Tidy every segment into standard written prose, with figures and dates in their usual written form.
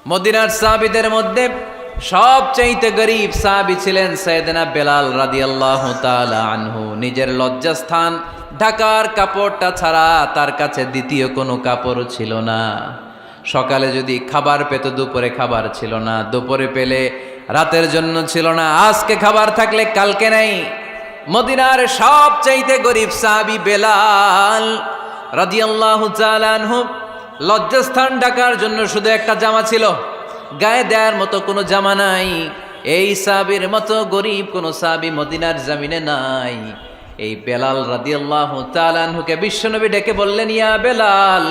মদিনার সাহাবীদের মধ্যে সবচাইতে গরীব সাহাবী ছিলেন সাইয়েদনা বেলাল রাদিয়াল্লাহু তাআলা আনহু। নিজের লজ্জাস্থান ঢাকার কাপড়টা ছাড়া তার কাছে দ্বিতীয় কোনো কাপড় ছিল না। সকালে যদি খাবার পেত, দুপুরে খাবার ছিল না, দুপুরে পেলে রাতের জন্য ছিল না, আজকে খাবার থাকলে কালকে নাই। মদিনার সবচাইতে গরীব সাহাবী বেলাল রাদিয়াল্লাহু তাআলা আনহু, লজ্জাস্থান ঢাকার জন্য শুধু একটা জামা ছিল, গায়ে দেওয়ার মতো কোনো জামা নাই। এই সাহাবীর মতো গরীব কোনো সাহাবী মদিনার জমিনে নাই। এই বেলাল রাদিয়াল্লাহু তাআলা আনহুকে বিশ্বনবী ডেকে বললেন, ইয়া বেলাল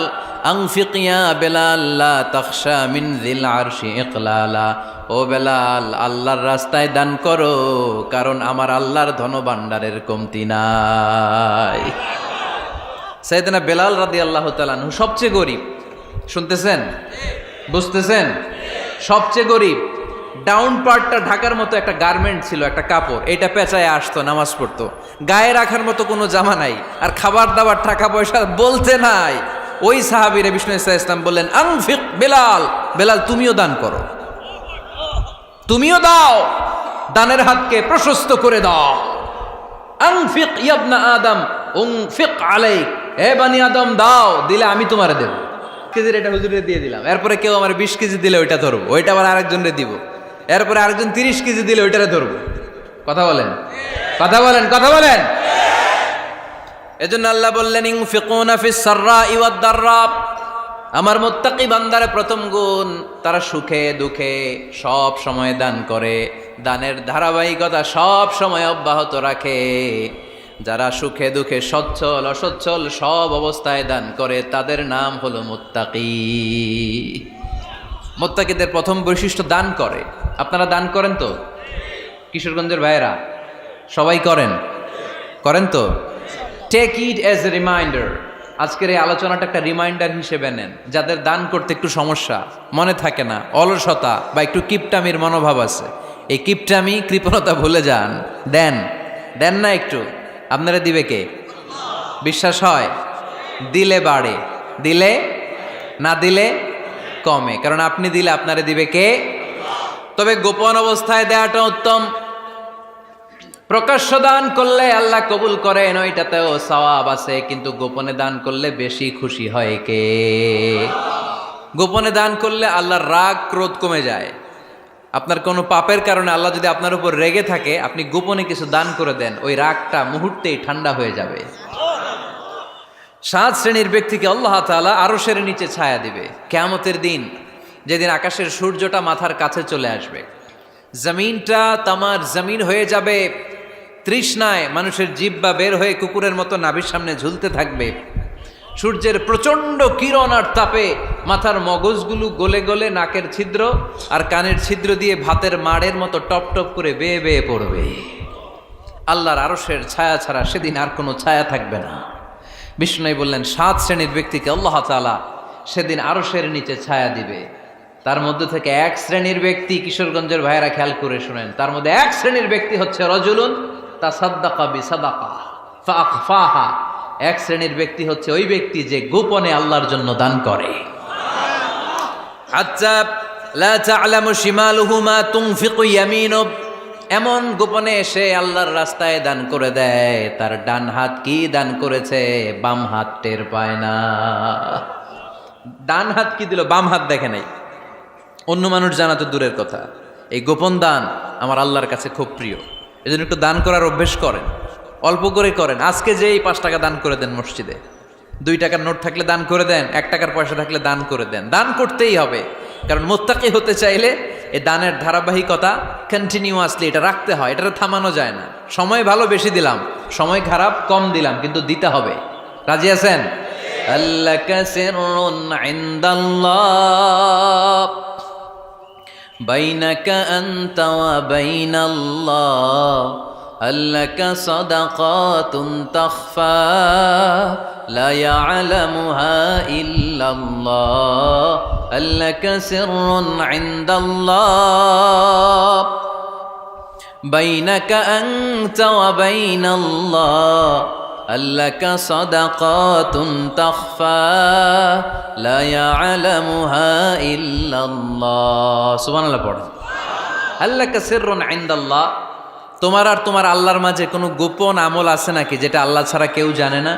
আনফিক ইয়া বেলাল লা তাখশা মিন যিল আরশি ইকলালা। ও বেলাল, আল্লাহর রাস্তায় দান করো, কারণ আমার আল্লাহর ধনভাণ্ডারের কমতি নাই। সাইয়েদনা বেলাল রাদিয়াল্লাহু তাআলা আনহু সবচেয়ে গরীব। শুনতেছেন? বুঝতেছেন? সবচেয়ে গরীব। ডাউন পার্টটা ঢাকার মতো একটা গার্মেন্ট ছিল, একটা কাপড়, এটা পেঁচায় আসতো, নামাজ পড়তো। গায়ে রাখার মতো কোনো জামা নাই, আর খাবার দাবার টাকা পয়সা বলতে নাই। ওই সাহাবীরে বিষ্ণু ইসা ইসলাম বললেন, আনফিক বেলাল, বেলাল তুমিও দান করো, তুমিও দাও, দানের হাতকে প্রশস্ত করে দাও। আনফিক ইবনা আদম উনফিক আলাইক, হে বানি আদম দাও, দিলে আমি তোমারে দেব। কেজির এটা হুজুরে দিয়ে দিলাম, এরপরে কেউ আমার 20 কেজি দিলে ওইটা ধরবো, ওইটা আবার আরেকজনরে দিব, এরপরে আরেকজন 30 কেজি দিলে ওইটারে ধরবো। কথা বলেন, কথা বলেন, কথা বলেন। এজন্য আল্লাহ বললেন, ইনফিকুনা ফিস সাররাই ওয়াদ দাররা। আমার মুত্তাকি বান্দার প্রথম গুণ, তারা সুখে দুঃখে সব সময় দান করে, দানের ধারাবাহিকতা সব সময় অব্যাহত রাখে। যারা সুখে দুঃখে সচ্ছল অসচ্ছল সব অবস্থায় দান করে, তাদের নাম হলো মুত্তাকি। মুত্তাকিদের প্রথম বৈশিষ্ট্য দান করে। আপনারা দান করেন তো? কিশোরগঞ্জের ভাইয়েরা সবাই করেন? করেন তো? Take it as a reminder. আজকের এই আলোচনাটা একটা রিমাইন্ডার হিসেবে নেন। যাদের দান করতে একটু সমস্যা, মনে থাকে না, অলসতা বা একটু কিপটামির মনোভাব আছে, এই কিপটামি কৃপণতা ভুলে যান, দেন। দেন না একটু, আপনারা দিবে কে? বিশ্বাস হয়? দিলে বাড়ে, দিলে না দিলে কমে, কারণ আপনি দিলে আপনারে দিবে কে? তবে গোপন অবস্থায় দেওয়াটা উত্তম। প্রকাশ্য দান করলে আল্লাহ কবুল করেন, ওইটাতেও সওয়াব আছে, কিন্তু গোপনে দান করলে বেশি খুশি হয় কে? গোপনে দান করলে আল্লাহর রাগ ক্রোধ কমে যায়। আপনার কোনো পাপের কারণে আল্লাহ যদি আপনার উপর রেগে থাকে, আপনি গোপনে কিছু দান করে দেন, ওই রাগটা মুহূর্তেই ঠান্ডা হয়ে যাবে। 7 শ্রেণীর ব্যক্তিকে আল্লাহ তাআলা আরশের নিচে ছায়া দিবে কিয়ামতের দিন, যেদিন আকাশের সূর্যটা মাথার কাছে চলে আসবে, জমিনটা তামার জমিন হয়ে যাবে, তৃষ্ণায় মানুষের জিহ্বা বের হয়ে কুকুরের মতো নাভির সামনে ঝুলতে থাকবে। সূর্যের প্রচণ্ড কিরণ আর তাপে মাথার মগজগুলো গলে গলে নাকের ছিদ্র আর কানের ছিদ্র দিয়ে ভাতের মাড়ের মতো টপ টপ করে বেয়ে বেয়ে পড়বে। আল্লাহর আরশের ছায়া ছাড়া সেদিন আর কোনো ছায়া থাকবে না। বিষ্ণু বললেন, 7 শ্রেণীর ব্যক্তিকে আল্লাহ তাআলা সেদিন আরশের নিচে ছায়া দিবে। তার মধ্যে থেকে 1 শ্রেণীর ব্যক্তি, কিশোরগঞ্জের ভাইয়েরা খেয়াল করে শুনেন, তার মধ্যে 1 শ্রেণীর ব্যক্তি হচ্ছে রজুলুন তাসাদ্দাকা বিসাদাকা ফাআখফাহা। 1 শ্রেণীর ব্যক্তি হচ্ছে ওই ব্যক্তি যে গোপনে আল্লাহর জন্য দান করে। হাত্তা লা তা'লামু শিমালুহু মা তুনফিকু ইয়ামিনু, এমন গোপনে এসে আল্লাহর রাস্তায় দান করে দেয়, তার ডান হাত কি দান করেছে বাম হাত টের পায় না। ডান হাত কি দিল, বাম হাত দেখে নাই। অন্য মানুষ জানা তো দূরের কথা, এই গোপন দান আমার আল্লাহর কাছে খুব প্রিয়। এজন্য একটু দান করার অভ্যেস করেন, অল্প করে করেন। আজকে যে এই 5 টাকা দান করে দেন মসজিদে, 2 টাকার নোট থাকলে দান করে দেন, 1 টাকার পয়সা থাকলে দান করে দেন। দান করতেই হবে, কারণ মুত্তাকি হতে চাইলে এই দানের ধারাবাহিকতা কন্টিনিউয়াসলি এটা রাখতে হয়, এটা থামানো যায় না। সময় ভালো বেশি দিলাম, সময় খারাপ কম দিলাম, কিন্তু দিতে হবে। রাজি আছেন? আল্লাকা সিররুন ইনদাল্লাহ বাইনাকা আনতা ওয়া বাইনাল্লাহ, আল্লাকা সাদাকাতুন তাখফা লা ইয়ালামুহা ইল্লাল্লাহ, আল্লাকা সিররুন ইনদাল্লাহ বাইনাকা আনতা ওয়া বাইনাল্লাহ, আল্লাকা সাদাকাতুন তাখফা লা ইয়ালামুহা ইল্লাল্লাহ। সুবহানাল্লাহ পড়েন। আল্লাকা সিররুন ইনদাল্লাহ, তোমার আর তোমার আল্লাহর মাঝে কোনো গোপন আমল আছে নাকি যেটা আল্লাহ ছাড়া কেউ জানে না?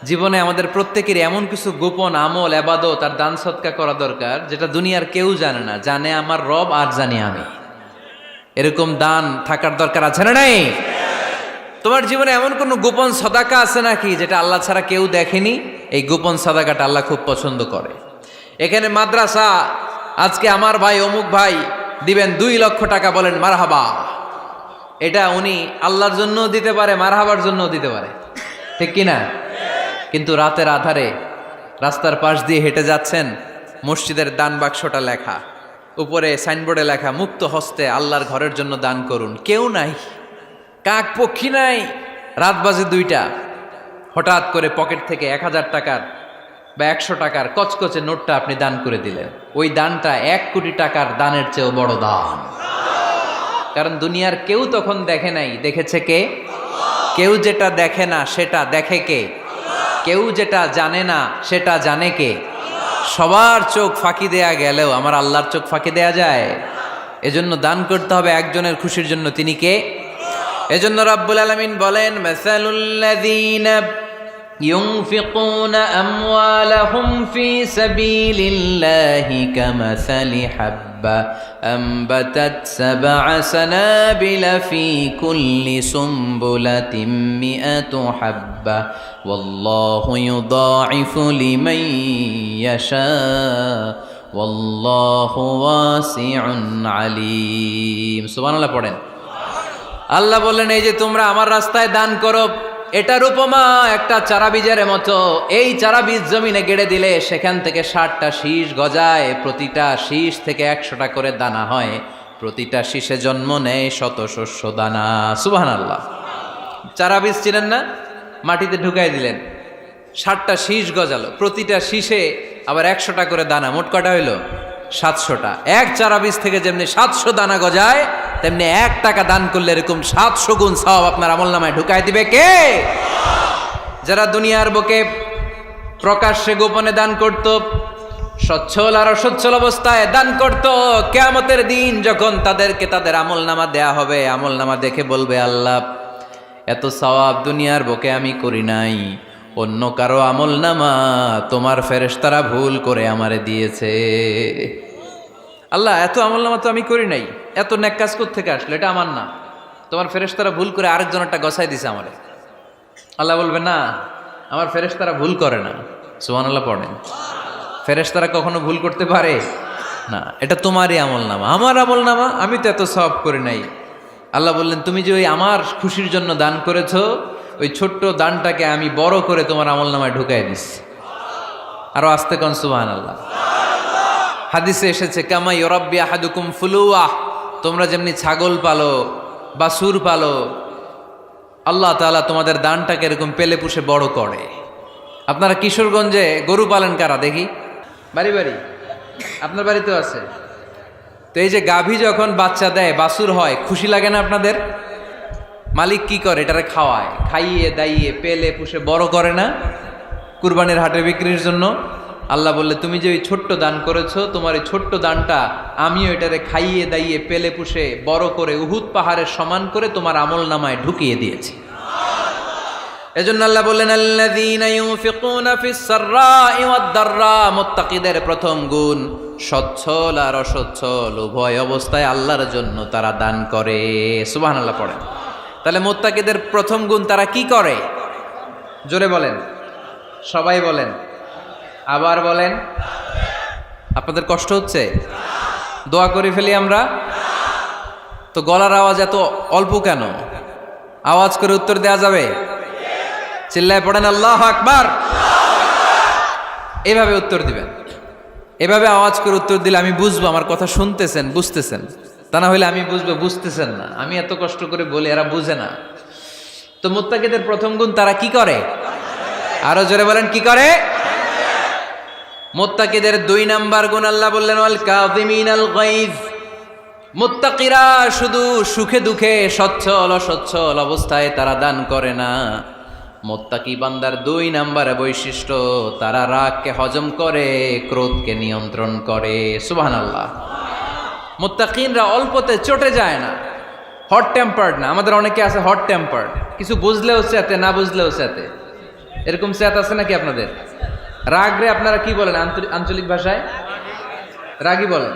জীবনে আমাদের প্রত্যেকেরই এমন কিছু গোপন আমল, ইবাদত আর দান সদকা করা দরকার যেটা দুনিয়ার কেউ জানে না, জানে আমার রব আর জানি আমি। এরকম দান থাকার দরকার আছে না নাই? তোমার জীবনে এমন কোনো গোপন সাদাকা আছে নাকি যেটা আল্লাহ ছাড়া কেউ দেখেনি? এই গোপন সাদাকাটা আল্লাহ খুব পছন্দ করে। এখানে মাদ্রাসা, আজকে আমার ভাই অমুক ভাই দিবেন 2 লক্ষ টাকা, বলেন মারহাবা। এটা উনি আল্লাহর জন্য দিতে পারে, মারহাবার জন্য দিতে পারে, ঠিক কিনা? কিন্তু রাতের আধারে রাস্তার পাশ দিয়ে হেঁটে যাচ্ছেন, মসজিদের দান বাক্সটা লেখা, উপরে সাইনবোর্ডে লেখা মুক্ত হস্তে আল্লাহর ঘরের জন্য দান করুন। কেউ নাই, কাক পক্ষী নাই, রাত বাজে 2টা, হঠাৎ করে পকেট থেকে 1000 টাকার বা 100 টাকার কচকচে নোটটা আপনি দান করে দিলেন। ওই দানটা 1 কোটি টাকার দানের চেয়েও বড় দান। কারণ দুনিয়ার কেউ তখন দেখে নাই, দেখেছে কে? কেউ যেটা দেখে না সেটা দেখে কে? কেউ যেটা জানে না সেটা জানে কে? সবার চোখ ফাঁকি দেয়া গেলেও আমার আল্লাহর চোখ ফাঁকি দেয়া যায়? এজন্য দান করতে হবে একজনের খুশির জন্য, তিনি কে? এজন্য রাব্বুল আলামিন বলেন, মাসালুল্লাযীনা ইউনফিকুনা আমওয়ালাহুম ফি সাবিলিল্লাহি কামাসালি হাব্বা আনবাতাত সাবআ সানাবিলা ফি কুল্লি সুমবুলাতিন মিআতু হাব্বা ওয়াল্লাহু ইউদাঈফু লিমান ইয়াশা ওয়াল্লাহু ওয়াসিউন আলীম। সুবহানাল্লাহ পড়েন। আল্লাহ বললেন, এই যে তোমরা আমার রাস্তায় দান করো, এটার উপমা একটা চারা বীজের মতো। এই চারা বীজ জমিনে গেড়ে দিলে সেখান থেকে 60টা শীষ গজায়, প্রতিটা শীষ থেকে 100টা করে দানা হয়, প্রতিটা শীষে জন্ম নেয় 100 শস্য দানা। সুবহানাল্লাহ। চারা বীজ ছিলেন না, মাটিতে ঢুকাই দিলেন, 60টা শীষ গজালো, প্রতিটা শীষে আবার 100টা করে দানা, মোট কটা হইল? 700টা। এক চারা বীজ থেকে যেমনি 700 দানা গজায়, তেমনি 1 টাকা দান করলে এরকম 700 গুণ সওয়াব আপনার আমলনামায় ঢুকাই দিবে কে? যারা দুনিয়ার বুকে প্রকাশ্যে গোপনে দান করত, সচ্ছল আর অসচ্ছল অবস্থায় দান করত, কিয়ামতের দিন যখন তাদেরকে তাদের আমলনামা দেয়া হবে, আমলনামা দেখে বলবে, আল্লাহ এত সওয়াব দুনিয়ার বুকে আমি করি নাই, অন্য কারো আমলনামা তোমার ফেরেশতারা ভুল করে আমারে দিয়েছে। আল্লাহ এত আমলনামা তো আমি করি নাই, এত নেক কাজ কোত্থেকে আসলো? এটা আমার না, তোমার ফেরেশতারা ভুল করে আরেকজনেরটা গছাই দিছে আমারে। আল্লাহ বলবে, না, আমার ফেরেশতারা ভুল করে না। সুবহানাল্লাহ পড়েন। ফেরেশতারা কখনো ভুল করতে পারে না, এটা তোমারই আমলনামা, আমার আমলনামা, আমি তো এত সওয়াব করি নাই। আল্লাহ বললেন, তুমি যে ওই আমার খুশির জন্য দান করেছো, ওই ছোট্ট দানটাকে আমি বড় করে তোমার আমলনামায় ঢুকাই দিচ্ছি। আরো আস্তে কোন সুবহানাল্লাহ। হাদিসে এসেছে, কামা ইউরাব্বি আহাদুকুম ফুলুয়া, তোমরা যেমনি ছাগল পালো, বাছুর পালো, আল্লাহ তাআলা তোমাদের দানটাকে এরকম পেলে পুষে বড় করে। আপনারা কিশোরগঞ্জে গরু পালেন কারা দেখি? বাড়ি বাড়ি, আপনার বাড়িতেও আছে। তো এই যে গাভী যখন বাচ্চা দেয়, বাছুর হয়, খুশি লাগে না আপনাদের? মালিক কি করে? এটারে খাওয়ায়, খাইয়ে দাইয়ে পেলে পুষে বড় করে না? কুরবানির হাটে বিক্রির জন্য। আল্লাহ বললে, তুমি যে ওই ছোট্ট দান করেছো, তোমার এই ছোট্ট দানটা আমিও এটারে খাইয়ে দাইয়ে পেলে পুষে বড় করে উহুদ পাহাড়ের সমান করে তোমার আমলনামায় ঢুকিয়ে দিয়েছি। এজন্য আল্লাহ বললেন, আল্লাযীনা ইউনফিকুনা ফিস সাররাই ওয়াদ দাররা, মুত্তাকিদের প্রথম গুণ সচ্ছল আর অসচ্ছল উভয় অবস্থায় আল্লাহর জন্য তারা দান করে। সুবহানাল্লাহ পড়েন। তাহলে মুত্তাকিদের প্রথম গুণ, তারা কি করে? জোরে বলেন, সবাই বলেন, আবার বলেন। আপনাদের কষ্ট হচ্ছে? দোয়া করে ফেলি আমরা তো। গলার আওয়াজ এত অল্প কেন? আওয়াজ করে উত্তর দেয়া যাবে? চিল্লায় পড়েন আল্লাহু আকবার। এভাবে উত্তর দিবেন, এভাবে আওয়াজ করে উত্তর দিলে আমি বুঝবো আমার কথা শুনতেছেন, বুঝতেছেন। তা না হলে আমি বুঝবো বুঝতেছেন না, আমি এত কষ্ট করে বলি, এরা বুঝে না। তো মুত্তাকিদের প্রথম গুণ, তারা কি করে? আরো জোরে বলেন, কি করে? মুত্তাকিদের 2 নাম্বার গুণ আল্লাহ বললেন, ওয়াল কাযিমিনাল গায়জ। মুত্তাকিরা শুধু সুখে দুঃখে, সচ্ছল অসচ্ছল অবস্থায় তারা দান করে না, মুত্তাকি বান্দার 2 নম্বরে বৈশিষ্ট্য, তারা রাগকে হজম করে, ক্রোধকে নিয়ন্ত্রণ করে। সুবহানাল্লাহ। মুত্তাকিনরা অল্পতে চটে যায় না, হট টেম্পার্ড না। আমাদের অনেকে আছে হট টেম্পার্ড, কিছু বুঝলেও চেতে, না বুঝলেও চেতে। এরকম চেত আছে নাকি আপনাদের? রাগ রে আপনারা কি বলেন আঞ্চলিক ভাষায়? রাগী বলেন।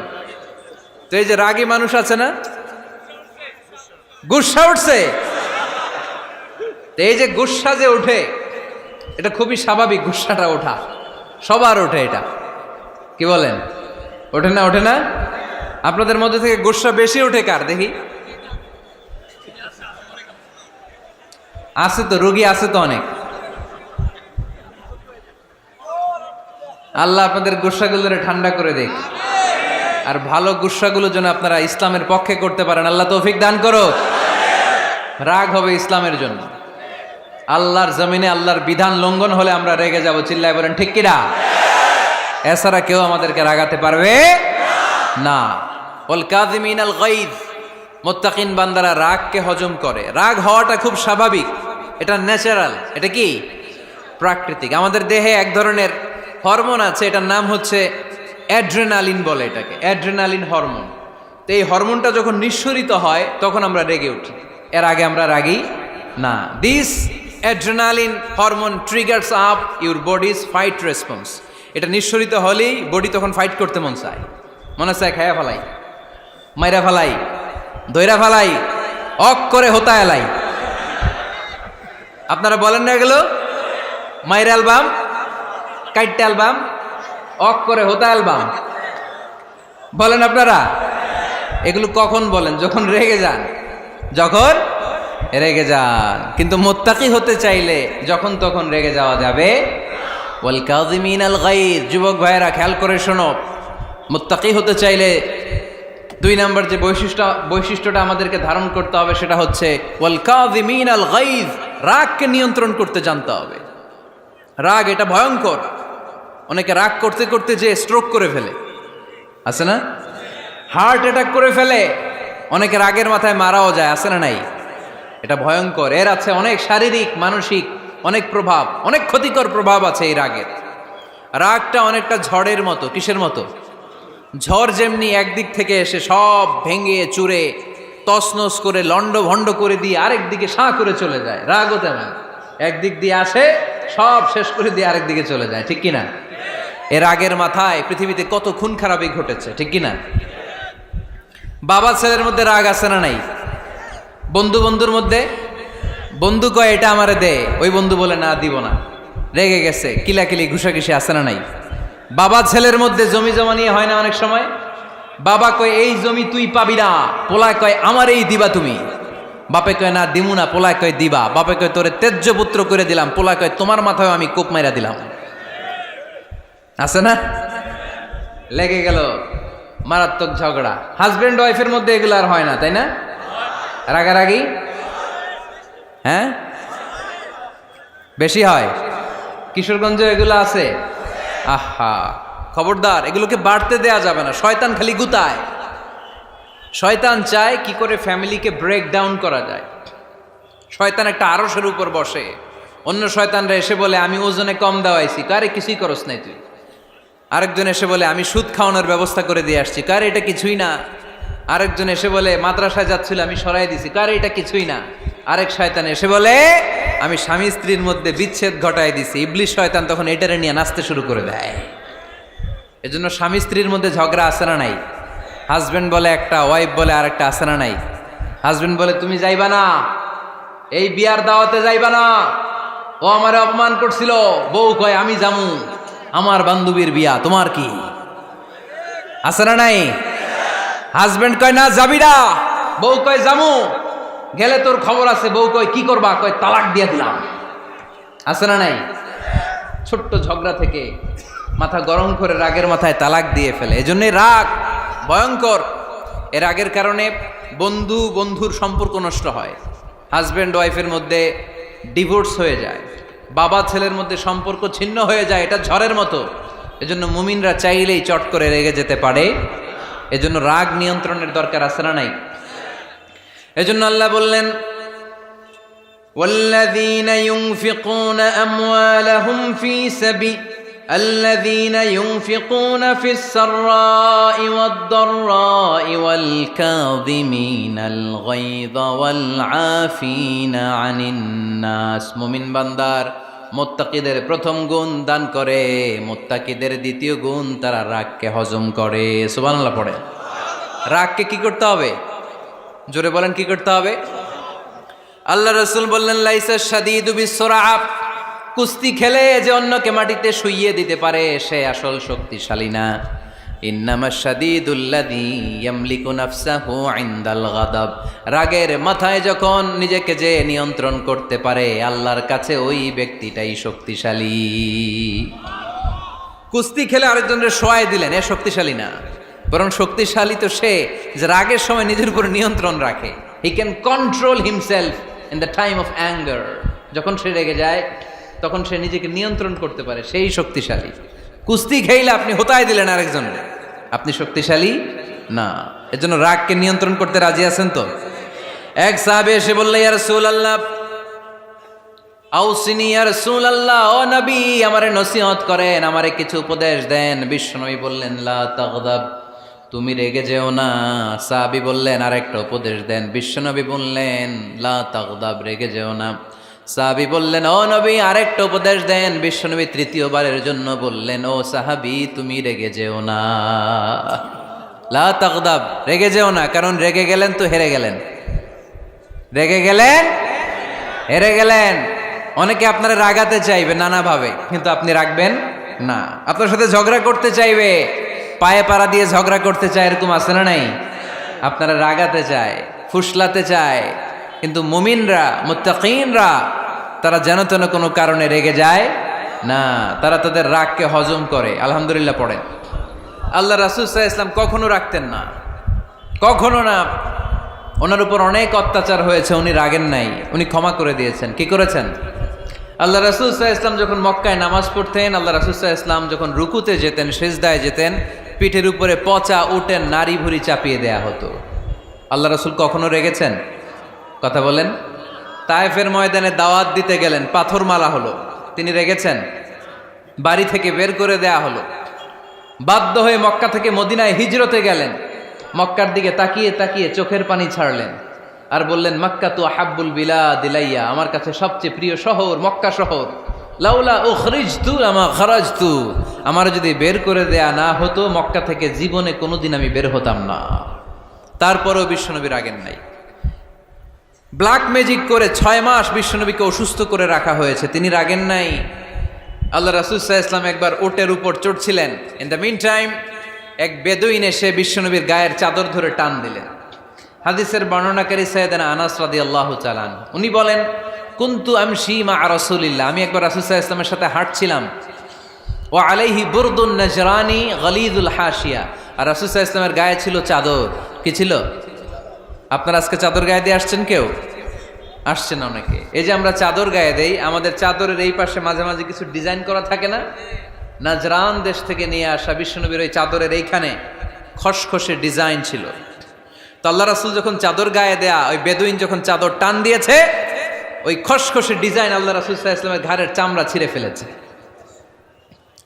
তো এই যে রাগী মানুষ আছে না, গুসা উঠছে, এই যে গুসা যে ওঠে, এটা খুবই স্বাভাবিক। গুসাটা ওঠা সবার ওঠে, এটা কি বলেন? ওঠে না? ওঠে না? আপনাদের মধ্যে থেকে গুসা বেশি ওঠে কার দেখি? আছে তো, রোগী আছে তো অনেক। আল্লাহ আপনাদের গুসাগুলোরে ঠান্ডা করে দেখ, আর ভালো গুসাগুলো যেন আপনারা ইসলামের পক্ষে করতে পারেন। আল্লাহ তৌফিক দান করো। রাগ হবে ইসলামের জন্য। আল্লাহর জমিনে আল্লাহর বিধান লঙ্ঘন হলে আমরা রেগে যাব। চিল্লায় বলেন ঠিক কিনা? এছাড়া কেউ আমাদেরকে রাগাতে পারবে না। ওয়াল কাযিমিনাল গায়জ, মুত্তাকিন বান্দারা রাগকে হজম করে। রাগ হওয়াটা খুব স্বাভাবিক, এটা ন্যাচারাল, এটা কি প্রাকৃতিক। আমাদের দেহে এক ধরনের হরমোন আছে, এটার নাম হচ্ছে অ্যাড্রেনালিন বলে এটাকে, অ্যাড্রেনালিন হরমোন। তো এই হরমোনটা যখন নিঃসরিত হয় তখন আমরা রেগে উঠি, এর আগে আমরা রাগি না। This adrenaline hormone triggers up your bodies fight response. এটা নিঃসরিত হলেই বডি তখন ফাইট করতে মন চায়, মনে চায় খায়া ফেলাই, মাইরা ফেলাই, দইরা ফেলাই, অক করে হোতা এলাই। আপনারা বলেন না এগুলো? মাইরা অ্যালবাম, কাইটটা অ্যালবাম, অক করে হোতা অ্যালবাম বলেন আপনারা? এগুলো কখন বলেন? যখন রেগে যান, যখন রেগে যান। কিন্তু মুত্তাকি হতে চাইলে যখন তখন রেগে যাওয়া যাবে। ওয়াল কাযিমিনাল গায়জ, যুবক ভাইয়েরা খেয়াল করে শোনো, মুত্তাকি হতে চাইলে 2 নম্বর যে বৈশিষ্ট্যটা আমাদেরকে ধারণ করতে হবে সেটা হচ্ছে ওয়াল কাযিমিনাল গায়জ, রাগকে নিয়ন্ত্রণ করতে জানতে হবে। রাগ এটা ভয়ঙ্কর। অনেকে রাগ করতে করতে যে স্ট্রোক করে ফেলে, আছে না? হার্ট অ্যাটাক করে ফেলে। অনেকে রাগের মাথায় মারাও যায়, আছে না নাই? এটা ভয়ঙ্কর। এর আছে অনেক শারীরিক, মানসিক অনেক প্রভাব, অনেক ক্ষতিকর প্রভাব আছে এই রাগের। রাগটা অনেকটা ঝড়ের মতো। কিসের মতো? ঝড় যেমনি একদিক থেকে এসে সব ভেঙে চুরে তছনছ করে লন্ড ভন্ড করে দিয়ে আরেক দিকে সাঁ করে চলে যায়, রাগও তেমন। একদিক দিয়ে আসে, সব শেষ করে দিয়ে আরেক দিকে চলে যায়, ঠিক কিনা? এর রাগের মাথায় পৃথিবীতে কত খুন খারাপই ঘটেছে, ঠিক কিনা? বাবা ছেলের মধ্যে রাগ আছে না নাই? বন্ধু বন্ধুর মধ্যে, বন্ধু কয় এটা আমারে দে, ওই বন্ধু বলে না দিব না, রেগে গেছে, কিলাকিলি ঘুষাঘুষি আছে না নাই? বাবা ছেলের মধ্যে জমি জমা নিয়ে হয় না অনেক সময়? বাবা কয় এই জমি তুই পাবি না, পোলায় কয় আমার এই দিবা তুমি। বাপে কয় না দিমু না, পোলায় কয় দিবা। বাপে কয় তোরে তেজ্য পুত্র করে দিলাম, পোলায় কয় তোমার মাথায় আমি কোপ মাইরা দিলাম। আছে না? লেগে গেল, মারাত্মক ঝগড়া। হাজবেন্ড ওয়াইফের মধ্যে এগুলো আর হয় না, তাই না? রাগারাগি হ্যাঁ বেশি হয়। কিশোরগঞ্জে এগুলো আছে। আহা, খবরদার, এগুলোকে বাড়তে দেয়া যাবে না। শয়তান খালি গুতায়। শয়তান চায় কি করে ফ্যামিলিকে ব্রেক ডাউন করা যায়। শয়তান একটা আরশের উপর বসে, অন্য শয়তানরা এসে বলে আমি ওজনে কম দেওয়াইছি, কারে কিছুই করস নাই তুই। আরেকজন এসে বলে আমি সুদ খাওয়ানোর ব্যবস্থা করে দিয়ে আসছি, কারে এটা কিছুই না। আরেকজন এসে বলে মাদ্রাসায় যাচ্ছিল আমি সরাই দিছি, কারে এটা কিছুই না। আরেক শয়তান এসে বলে আমি স্বামী স্ত্রীর মধ্যে বিচ্ছেদ ঘটাই দিছি। ইবলিশ শয়তান তখন এটারে নিয়ে নাচতে শুরু করে দেয়। এজন্য স্বামী স্ত্রীর মধ্যে ঝগড়া আছে না নাই? হাজবেন্ড বলে একটা, ওয়াইফ বলে আরেকটা, আছে না নাই? হাজবেন্ড বলে তুমি যাইবা না, এই বিয়ার দাওয়াতে যাইবা না, ও আমারে অপমান করছিল। বউ কয় আমি যামু, আমার বান্ধবীর বিয়া, তোমার কি? আছে না নাই? হাজবেন্ড কয় না যাবি না, বউ কয় যামু, গেলে তোর খবর আছে। বউ কয় কি করবা? কয় তালাক দিয়ে দিলাম। আছে না নাই? ছোট্ট ঝগড়া থেকে মাথা গরম করে রাগের মাথায় তালাক দিয়ে ফেলে। এজন্যই রাগ ভয়ঙ্কর। এর রাগের কারণে বন্ধু বন্ধুর সম্পর্ক নষ্ট হয়, হাজব্যান্ড ওয়াইফের মধ্যে ডিভোর্স হয়ে যায়, বাবা ছেলের মধ্যে সম্পর্ক ছিন্ন হয়ে যায়। এটা ঝড়ের মতো। এজন্য মুমিনরা চাইলেই চট করে রেগে যেতে পারে। এজন্য রাগ নিয়ন্ত্রণের দরকার আছে না নাই? এজন্য আল্লাহ বললেন والذين ينفقون أموالهم في سبيل الذين ينفقون في السراء والضراء والكاظمين الغيظ والعافين عن الناس মুমিন বান্দার মুত্তাকিদের প্রথম গুণ দান করে, মুত্তাকিদের দ্বিতীয় গুণ তারা রাগকে হজম করে। সুবহানাল্লাহ পড়ে। রাগকে কি করতে হবে? জোরে বলেন, কি করতে হবে? আল্লাহ রাসূল বললেন, লাইসা শাদীদু বিসরাআ, কুস্তি খেলে যে অন্যকে মাটিতে শুইয়ে দিতে পারে সে আসল শক্তিশালী না। ইন্নামা শাদীদুল্লাযী ইয়ামলিকু নাফসাহু ইনদাল গাদাব, রাগের মাথায় যখন নিজেকে যে নিয়ন্ত্রণ করতে পারে আল্লাহর কাছে ওই ব্যক্তিটাই শক্তিশালী। কুস্তি খেলে আরেকজনের শোয়াই দিলেন, এ শক্তিশালী না, বরং শক্তিশালী তো সে যে রাগের সময় নিজের উপর নিয়ন্ত্রণ রাখে। He can control himself in the time of anger, যখন সে রেগে যায় তখন সে নিজেকে নিয়ন্ত্রণ করতে পারে, সেই শক্তিশালী। কুস্তি খেইলে আপনি হোতায় দিলেন আরেকজনের, আপনি শক্তিশালী না। এজন্য রাগকে নিয়ন্ত্রণ করতে রাজি আছেন তো? এক সাহাবী এসে বলল, ইয়া রাসূলুল্লাহ আউসিনি, ইয়া রাসূলুল্লাহ, ও নবী আমারে নসিহত করেন, আমারে কিছু উপদেশ দেন। বিশ্বনবী বললেন, লা তাগদাব, তুমি রেগে যেও না। সাহাবী বললেন, আরেকটা উপদেশ দেন। বিশ্বনবী বললেন, লা তাগদাব, রেগে যেও না। সাহাবী বললেন, ও নবী আরেকটা উপদেশ দেন। বিশ্বনবী তৃতীয়বারের জন্য বললেন, ও সাহাবী তুমি রেগে যেও না, লা তাগদাব, রেগে যেও না। কারণ রেগে গেলেন তো হেরে গেলেন, রেগে গেলেন হেরে গেলেন। অনেকে আপনারা রাগাতে চাইবে নানাভাবে, কিন্তু আপনি রাখবেন না। আপনার সাথে ঝগড়া করতে চাইবে, পায়ে পাড়া দিয়ে ঝগড়া করতে চায়, এরকম আছে না নাই? আপনারা রাগাতে চায়, ফুসলাতে চায়, কিন্তু মুমিনরা, মুত্তাকিনরা তারা যেন তেন কোনো কারণে রেগে যায় না, তারা তাদের রাগকে হজম করে। আলহামদুলিল্লাহ পড়েন। আল্লাহ রাসূল সাল্লাল্লাহু আলাইহি ওয়াসাল্লাম কখনো রাখতেন না, কখনো না। ওনার উপর অনেক অত্যাচার হয়েছে, উনি রাগেন নাই, উনি ক্ষমা করে দিয়েছেন। কি করেছেন? আল্লাহ রাসূল সাল্লাল্লাহু আলাইহি ওয়াসাল্লাম যখন মক্কায় নামাজ পড়তেন, আল্লাহ রাসূল সাল্লাল্লাহু আলাইহি ওয়াসাল্লাম যখন রুকুতে যেতেন, সিজদায় যেতেন, পিঠের উপরে পচা উটের নাড়ি ভুঁড়ি চাপিয়ে দেয়া হতো। আল্লাহ রাসূল কখনো রেগেছেন? কথা বলেন। তায়েফের ময়দানে দাওয়াত দিতে গেলেন, পাথর মারা হলো, তিনি রেগেছেন? বাড়ি থেকে বের করে দেয়া হলো, বাধ্য হয়ে মক্কা থেকে মদিনায় হিজরতে গেলেন। মক্কার দিকে তাকিয়ে তাকিয়ে চোখের পানি ছাড়লেন আর বললেন, মক্কা তু আহাব্বুল বিলাদ ইলাইয়া, আমার কাছে সবচেয়ে প্রিয় শহর মক্কা শহর। লাউলা উখরিজতু লামা খারাজতু, আমার যদি বের করে দেয়া না হতো মক্কা থেকে জীবনে কোনোদিন আমি বের হতাম না। তারপরেও বিশ্বনবী রাগেন নাই। ব্ল্যাক ম্যাজিক করে 6 মাস বিশ্বনবীকে অসুস্থ করে রাখা হয়েছে, তিনি রাগেন নাই। আল্লাহ রাসূল সাল্লাল্লাহু আলাইহি ওয়াসাল্লাম একবার উটের উপর চড়ছিলেন। ইন দ্য মিন টাইম এক বেদুইন এসে বিশ্বনবীর গায়ের চাদর ধরে টান দিলেন। হাদিসের বর্ণনাকারী সাইয়েদনা আনাস রাদিয়াল্লাহু তাআলা আনহু, উনি বলেন, কুনতু আমশি মা রাসূলিল্লাহ, আমি একবার রাসূল সাল্লাল্লাহু আলাইহি ওয়াসাল্লামের সাথে হাঁটছিলাম। ওয়া আলাইহি বুরদুন নাজরানি গলিযুল হাশিয়া, আর রাসূল সাল্লাল্লাহু আলাইহি ওয়াসাল্লামের গায়ে ছিল চাদর। কি ছিল? আপনারা আজকে চাদর গায়ে দিয়ে আসছেন? কেউ আসছেন? অনেকে। এই যে আমরা চাদর গায়ে দেই, আমাদের চাদরের এই পাশে মাঝে মাঝে কিছু ডিজাইন করা থাকে না? নাজরান দেশ থেকে নিয়ে আসা বিশ্বনবীর ওই চাদরের এইখানে খসখসে ডিজাইন ছিল। তো আল্লাহ রাসূল যখন চাদর গায়ে দেয়া, ওই বেদুইন যখন চাদর টান দিয়েছে, ওই খসখসে ডিজাইন আল্লাহ রাসূল সাল্লাল্লাহু আলাইহি ওয়াসাল্লামের ঘাড়ের চামড়া ছিঁড়ে ফেলেছে।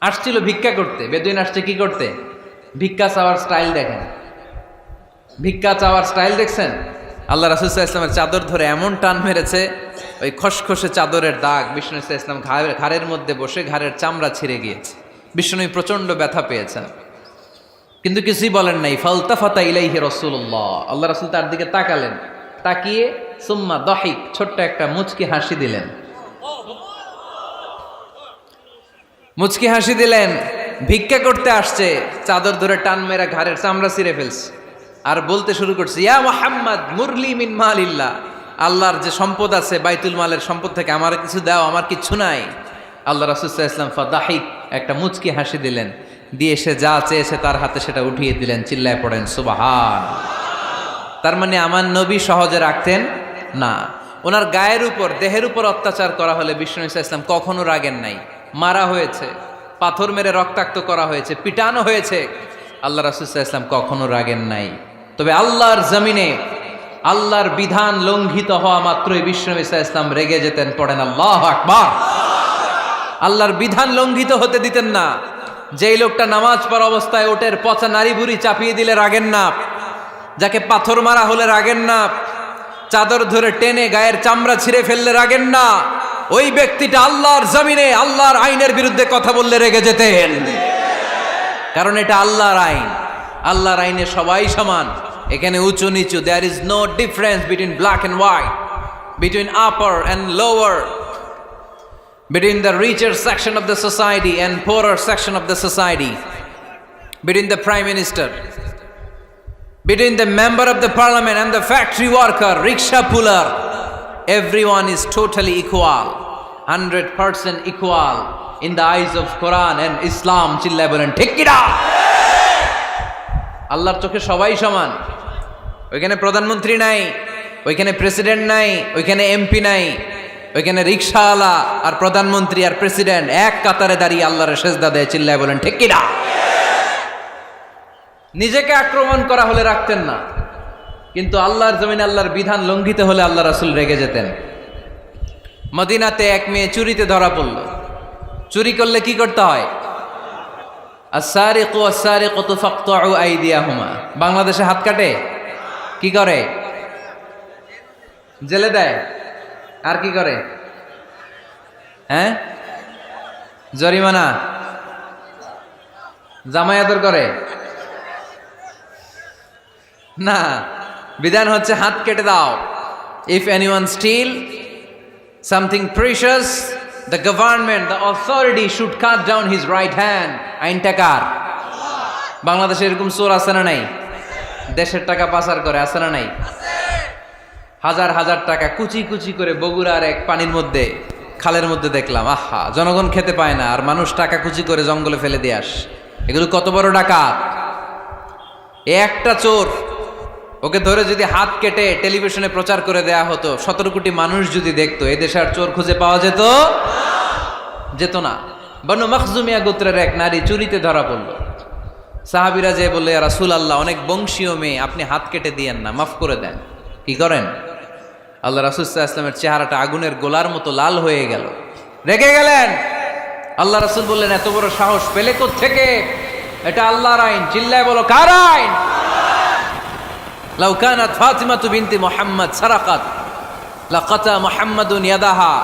আসছিল ভিক্ষা করতে, বেদুইন আসছে কি করতে? ভিক্ষা চাওয়ার স্টাইল দেখেন, ভিক্ষা চাওয়ার স্টাইল দেখছেন? আল্লাহ রাসূল সাল্লাল্লাহু আলাইহি ওয়াসাল্লামের চাদর ধরে এমন টান মেরেছে, ওই খসখসে চাদরের দাগ বিষ্ণু সাল্লাল্লাহু আলাইহি ওয়াসাল্লাম ঘাড়ের মধ্যে বসে ঘাড়ের চামড়া ছিঁড়ে গিয়েছে। বিষ্ণু প্রচন্ড ব্যথা পেয়েছেন, কিন্তু কিছুই বলেন নাই। ফালতাফাতা ইলাইহি রাসূলুল্লাহ, আল্লাহ রাসূল তার দিকে তাকালেন, তাকিয়ে সুম্মা দাহিক, ছোট্ট একটা মুচকি হাসি দিলেন। মুচকি হাসি দিলেন। ভিক্ষা করতে আসছে, চাদর ধরে টান মেরা ঘাড়ের চামড়া ছিঁড়ে ফেলছে, আর বলতে শুরু করছে, ইয়া মুহাম্মদ মুরলি মিন মালিল্লাহ, আল্লাহর যে সম্পদ আছে বাইতুল মালের সম্পদ থেকে আমার কিছু দাও, আমার কিচ্ছু নাই। আল্লাহ রাসূল সাল্লাল্লাহু আলাইহি ওয়াসাল্লাম ফাদাহিক, একটা মুচকি হাসি দিলেন, দিয়ে সে যা চেয়েছে তার হাতে সেটা উঠিয়ে দিলেন। চিল্লায় পড়েন সুবহান। তার মানে আমার নবী সহজে রাখতেন না। ওনার গায়ের উপর, দেহের উপর অত্যাচার করা হলে বিষ্ণু সাল্লাল্লাহু আলাইহি ওয়াসাল্লাম কখনো রাগেন নাই। মারা হয়েছে, পাথর মেরে রক্তাক্ত করা হয়েছে, পিটানো হয়েছে, আল্লাহ রাসূল সাল্লাল্লাহু আলাইহি ওয়াসাল্লাম কখনো রাগেন নাই। তবে আল্লাহর জমিনে আল্লাহর বিধান লঙ্ঘিত হওয়া মাত্রই বিশ্বনবী সাল্লাল্লাহু আলাইহি ওয়াসাল্লাম রেগে যেতেন। পড়েন আল্লাহু আকবার। আল্লাহর বিধান লঙ্ঘিত হতে দিতেন না। যেই লোকটা নামাজ পড়া অবস্থায় ওটের পচা নারী বুড়ি চাপিয়ে দিলে রাগেন না, যাকে পাথর মারা হলে রাগেন না, চাদর ধরে টেনে গায়ের চামড়া ছিঁড়ে ফেললে রাগেন না, ওই ব্যক্তিটা আল্লাহর জমিনে আল্লাহর আইনের বিরুদ্ধে কথা বললে রেগে যেতেন। কারণ এটা আল্লাহর আইন। আল্লাহর আইনে সবাই সমান। এখানে উঁচু নিচু, there is no difference between black and white, between upper and lower, between the richer section of the society and poorer section of the society, between the prime minister, between the member of the parliament and the factory worker, rickshaw puller, everyone is totally equal, 100% equal in the eyes of Quran and Islam. চিল্লায় বলেন ঠিক কি না? আল্লাহর চোখে সবাই সমান। ওইখানে প্রধানমন্ত্রী নাই, ওইখানে প্রেসিডেন্ট নাই, ওইখানে এমপি নাই, ওইখানে রিকশাওয়ালা আর প্রধানমন্ত্রী আর প্রেসিডেন্ট এক কাতারে দাঁড়িয়ে আল্লাহর সেজদা দেয়। চিল্লায় বলেন ঠিক কিনা? নিজেকে আক্রমণ করা হলে রাখতেন না, কিন্তু আল্লাহর জমিনে আল্লাহর বিধান লঙ্ঘিত হলে আল্লাহ রাসূল রেগে যেতেন। মদিনাতে এক মেয়ে চুরিতে ধরা পড়ল। চুরি করলে কি করতে হয়? আস-সারিকু ওয়াস-সারিকাতু ফাকতাউ আইদিয়াহুমা। বাংলাদেশে হাত কাটে, কি করে? জেলে দেয়। আর কি করে? হ্যাঁ, জরিমানা, জামাই আদর করে না। বিধান হচ্ছে হাত কেটে দাও। If anyone steal something precious, the government, the authority should cut down his right hand. আইনটা কার? বাংলাদেশে এরকম চোর আছে না নাই? দেশের টাকা পাচার করে, আছে না নাই? হাজার হাজার টাকা কুচি কুচি করে বগুড়ার এক পানির মধ্যে, খালের মধ্যে দেখলাম। আহা, জনগণ খেতে পায় না আর মানুষ টাকা কুচি করে জঙ্গলে ফেলে দিয়ে আস। এগুলো কত বড় ডাকাত! একটা চোর, ওকে ধরে যদি হাত কেটে টেলিভিশনে প্রচার করে দেয়া হতো, 17 কোটি মানুষ যদি দেখতো, এদেশে আর চোর খুঁজে পাওয়া যেত না। বনু মখজুমিয়া গোত্রের এক নারী চুরিতে ধরা পড়ল। সাহাবীরা যে বললে, ইয়া রাসূলুল্লাহ, অনেক বংশীয় মেয়ে, আপনি হাত কেটে দিয়েন না, মাফ করে দেন। কি করেন? আল্লাহ রাসূল সাল্লাল্লাহু আলাইহি ওয়াসাল্লামের চেহারাটা আগুনের গোলার মতো লাল হয়ে গেল। রেগে গেলেন। আল্লাহ রাসূল বললেন, এত বড় সাহস পেলে কোত্থেকে? এটা আল্লাহর আইন। চিল্লায় বলো, কার আইন? লাউ কানাত ফাতিমাতু বিনতি মুহাম্মদ সারাকাত লাকাতা মুহাম্মাদুন ইয়াদাহা।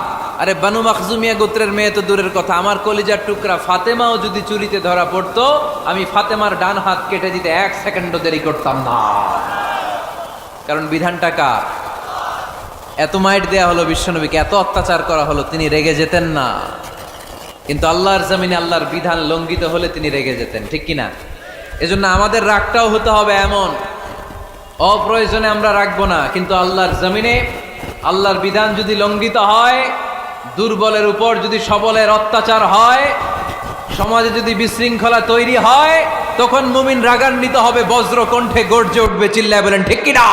আরে বনু মখজুমিয়া গোত্রের মেয়ে তো দূরের কথা, আমার কলিজার টুকরা ফাতেমাও যদি চুরিতে ধরা পড়তো, আমি ফাতেমার ডান হাত কেটে দিতে 1 সেকেন্ডও দেরি করতাম না। কারণ বিধানটা কার? এত মাইট দেয়া হলো বিশ্বনবীকে, এত অত্যাচার করা হলো, তিনি রেগে যেতেন না। কিন্তু আল্লাহর জমিনে আল্লাহর বিধান লঙ্ঘিত হলে তিনি রেগে যেতেন। ঠিক কিনা? এজন্য আমাদের রাগটাও হতে হবে এমন, অপ্রয়োজনে আমরা রাখবো না। কিন্তু আল্লাহর জমিনে আল্লাহর বিধান যদি লঙ্ঘিত হয়, দুর্বলের উপর যদি সবলের অত্যাচার হয়, সমাজে যদি বিশৃঙ্খলা তৈরি হয়, তখন মুমিন রাগান্বিত হবে, বজ্র কণ্ঠে গর্জে উঠবে। চিল্লায় বলেন ঠিক কিনা?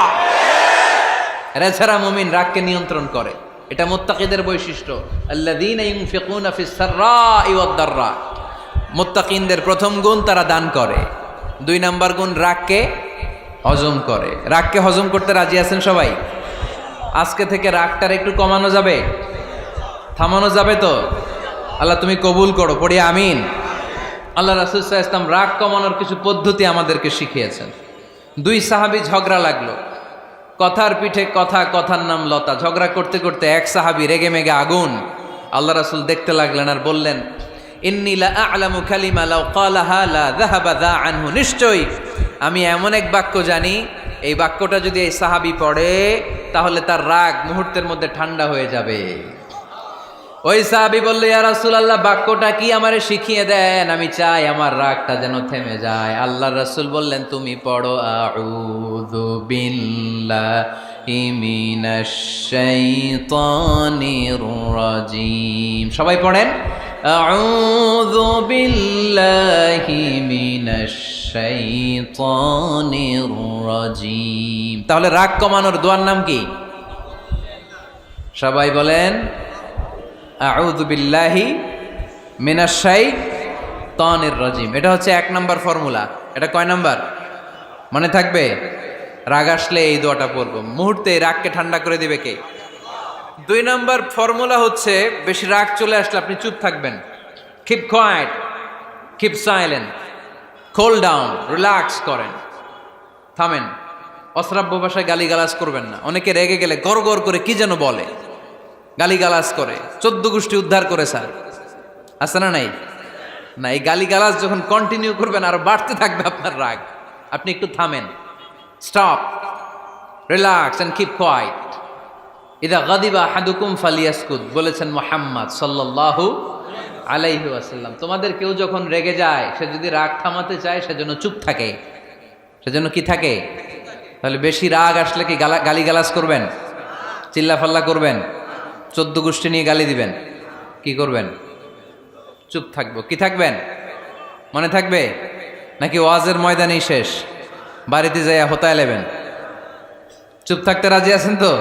এছাড়া মুমিন রাগকে নিয়ন্ত্রণ করে। এটা মুত্তাকিদের বৈশিষ্ট্য। আল্লাযীনা ইউনফিকুনা ফিস সাররাই ওয়াদ দাররা। মুত্তাকিনদের প্রথম গুণ, তারা দান করে। 2 নাম্বার গুণ, রাগকে হজম করে। রাগকে হজম করতে রাজি আছেন সবাই? আজকে থেকে রাগটার একটু কমানো যাবে, থামানো যাবে তো? আল্লাহ তুমি কবুল করো, পড়ি আমিন। আল্লাহ রাসূল সাল্লাল্লাহু আলাইহি ওয়াসাল্লাম রাগ কমানোর কিছু পদ্ধতি আমাদেরকে শিখিয়েছেন। 2 সাহাবী ঝগড়া লাগলো, কথার পিঠে কথা, কথার নাম লতা। ঝগড়া করতে করতে এক সাহাবী রেগে মেগে আগুন। আল্লাহ রাসূল দেখতে লাগলেন আর বললেন, ইন্নী লা আ'লামু কালিমা লাউ ক্বালাহা লা যাহাবা যা আনহু। নিশ্চয়ই আমি এমন এক বাক্য জানি, এই বাক্যটা যদি এই সাহাবী পড়ে তাহলে তার রাগ মুহূর্তের মধ্যে ঠান্ডা হয়ে যাবে। ওই সাহাবী বলল, ইয়া রাসূলুল্লাহ, বাক্যটা কি আমারে শিখিয়ে দেন, আমি চাই আমার রাগটা যেন থেমে যায়। আল্লাহর রাসূল বললেন, তুমি পড়ো আউযু বিল্লাহি মিনাশ শাইতানির রাজীম। সবাই পড়েন, আউযু বিল্লাহি মিনাশ শাইতানির রাজীম। তাহলে রাগ কমানোর দোয়ার নাম কি? সবাই বলেন, আউযু বিল্লাহি মিনাশ শাইতানির রাজীম। এটা হচ্ছে 1 নম্বর ফর্মুলা। এটা কয় নাম্বার? মনে থাকবে? রাগ আসলে এই দোয়াটা পড়বো, মুহূর্তে রাগকে ঠান্ডা করে দিবে কে? 2 নম্বর ফর্মুলা হচ্ছে, বেশি রাগ চলে আসলে আপনি চুপ থাকবেন। Keep quiet, keep silent, cool down, relax করেন, থামেন। অশ্রাব্য ভাষায় গালিগালাজ করবেন না। অনেকে রেগে গেলে গড় গড় করে কি যেন বলে, গালিগালাজ করে, 14 গোষ্ঠী উদ্ধার করে স্যার, আছে না নাই? না, এই গালিগালাজ যখন কন্টিনিউ করবেন আরো বাড়তে থাকবে আপনার রাগ। আপনি একটু থামেন, stop, relax and keep quiet. ইদা গাদিবা আহাদুকুম ফালিয়াসকুত, বলেছেন মুহাম্মদ সাল্লাল্লাহু আলাইহি ওয়াসাল্লাম। তোমাদের কেউ যখন রেগে যায়, সে যদি রাগ থামাতে চায় সেজন্য চুপ থাকে। সেজন্য কি থাকে? তাহলে বেশি রাগ আসলে কি গালিগালাজ করবেন, চিল্লাফাল্লা করবেন, 14 গোষ্ঠী নিয়ে গালি দিবেন? কি করবেন? চুপ থাকবো। কি থাকবেন? মনে থাকবে নাকি ওয়াজের ময়দানেই শেষ, বাড়িতে যাইয়া হোতায় লেবেন? চুপ থাকতে রাজি আছেন তো?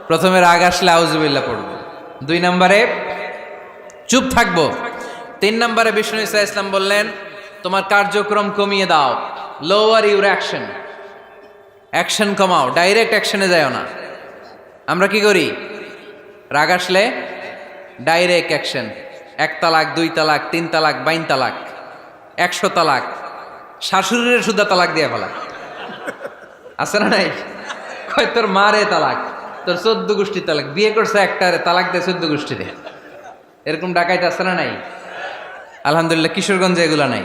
প্রথমে রাগ আসলে আউযুবিল্লাহ পড়বো, 2 নম্বরে চুপ থাকবো, 3 নম্বরে বিষ্ণু ঈসা ইসলাম বললেন তোমার কার্যক্রম কমিয়ে দাও, লোয়ার ইউর অ্যাকশন, অ্যাকশন কমাও, ডাইরেক্ট অ্যাকশনে যাও না। আমরা কি করি? রাগ আসলে ডাইরেক্ট অ্যাকশন, 1 তালাক, 2 তালাক, 3 তালাক, 22 তালাক, 100 তালাক, শাশুড়ির সুদ্ধা তালাক দিয়ে ফেলা, আছে না নাই? কয় তোর মারে তালাক, তোর 14 গোষ্ঠী তালাক, বিয়ে করছে একটারে তালাক দেয় 14 গোষ্ঠীরে। এরকম ডাকাইতে আছে না নাই? আলহামদুলিল্লাহ কিশোরগঞ্জে এগুলা নাই।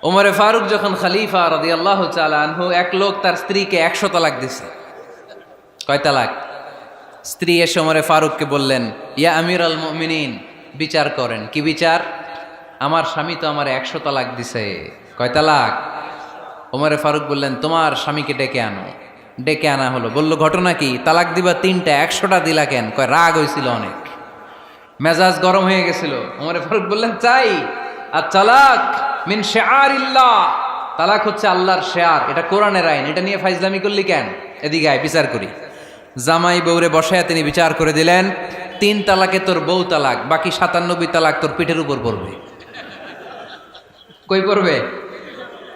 ওমরে ফারুক যখন খলিফা রাদিয়াল্লাহু তাআলা আনহু, এক লোক তার স্ত্রীকে 100 তালাক দিছে। কয় তালাক? স্ত্রী এসে ওমরে ফারুককে বললেন, ইয়া আমিরুল মুমিনিন, বিচার করেন। কি বিচার? আমার স্বামী তো আমার 100 তালাক দিছে। কয় তালাক? ওমরে ফারুক বললেন, তোমার স্বামীকে ডেকে আনো। ডেকে আনা হলো। বলল, ঘটনা কি? তালাক দিবা 3টা, 100টা দিলা কেন? কয় রাগ হয়েছিল অনেক, মেজাজ গরম হয়ে গেছিল। ওমরে ফারুক বললেন, চাই আর তালাক মিন শিআরিল্লাহ, তালাক হচ্ছে আল্লাহর শিআর, এটা কোরআনের আইন, এটা নিয়ে ফাইজলামি করলি কেন? এদিকে আয়, বিচার করি। জামাই বউরে বসায়া তিনি বিচার করে দিলেন, 3 তালাকে তোর বউ তালাক, বাকি 97 তালাক তোর পিঠের উপর পড়বে। কই পড়বে?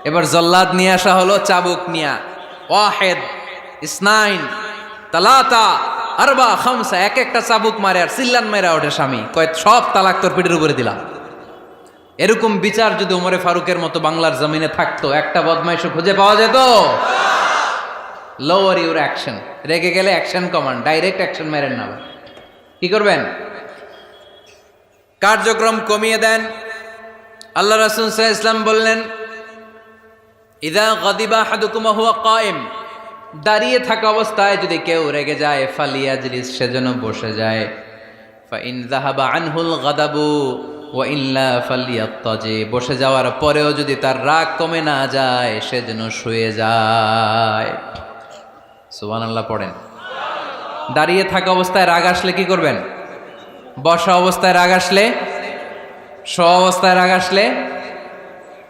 এবার জল্লাদ নিয়ে আসা হলো, চাবুক নিয়া, ওয়াহেদ, ইসনাইন, তালাতা, আরবা, খামসা, এক একটা চাবুক মারে আর চিল্লান মেরা ওঠে স্বামী। কয় সব তালাক তোর পিঠের উপরে দিলাম। এরকম বিচার যদি ওমরে ফারুকের মতো বাংলার জমিনে থাকতো, একটা বদমাইশও খুঁজে পাওয়া যেত? লোয়ার ইউর অ্যাকশন, রেগে গেলে অ্যাকশন কমান, ডাইরেক্ট অ্যাকশন মেরেন না। কি করবেন? কার্যক্রম কমিয়ে দেন। আল্লাহ রাসূল সাল্লাল্লাহু আলাইহি ওয়াসাল্লাম বললেন, ইযা গাদিবা আহাদুকুম ওয়া হুয়া কায়েম, দাঁড়িয়ে থাকা অবস্থায় যদি কেউ রেগে যায়, ফালিয়াজলিস, সেজন্য বসে যায়। ফা ইন যাহাবা আনহুল গাদাবু ওয়া ইল্লা ফালিয়াত্তাজি, বসে যাওয়ার পরেও যদি তার রাগ কমে না যায়, সেজন্য শুয়ে যায়। সুবহানাল্লাহ পড়েন। দাঁড়িয়ে থাকা অবস্থায় রাগ আসলে কি করবেন? বসা অবস্থায় রাগ আসলে, শোয়া অবস্থায় রাগ আসলে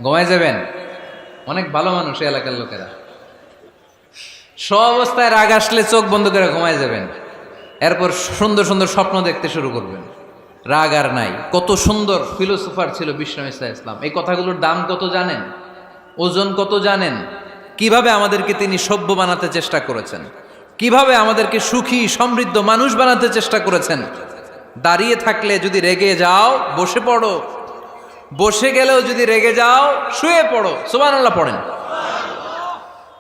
ঘুমায় যাবেন। অনেক ভালো মানুষ এই এলাকার লোকেরা। শোয়া অবস্থায় রাগ আসলে চোখ বন্ধ করে ঘুমায় যাবেন, এরপর সুন্দর সুন্দর স্বপ্ন দেখতে শুরু করবেন। রাগ আর নাই। কত সুন্দর ফিলোসোফার ছিল বিষ্ণু ঈসা ইসলাম। এই কথাগুলোর দাম কত জানেন? ওজন কত জানেন? কিভাবে আমাদেরকে তিনি সভ্য বানাতে চেষ্টা করেছেন, কিভাবে আমাদেরকে সুখী সমৃদ্ধ মানুষ বানাতে চেষ্টা করেছেন। দাঁড়িয়ে থাকলে যদি রেগে যাও, বসে পড়ো। বসে গেলেও যদি রেগে যাও, শুয়ে পড়ো। সুবহানাল্লাহ পড়েন।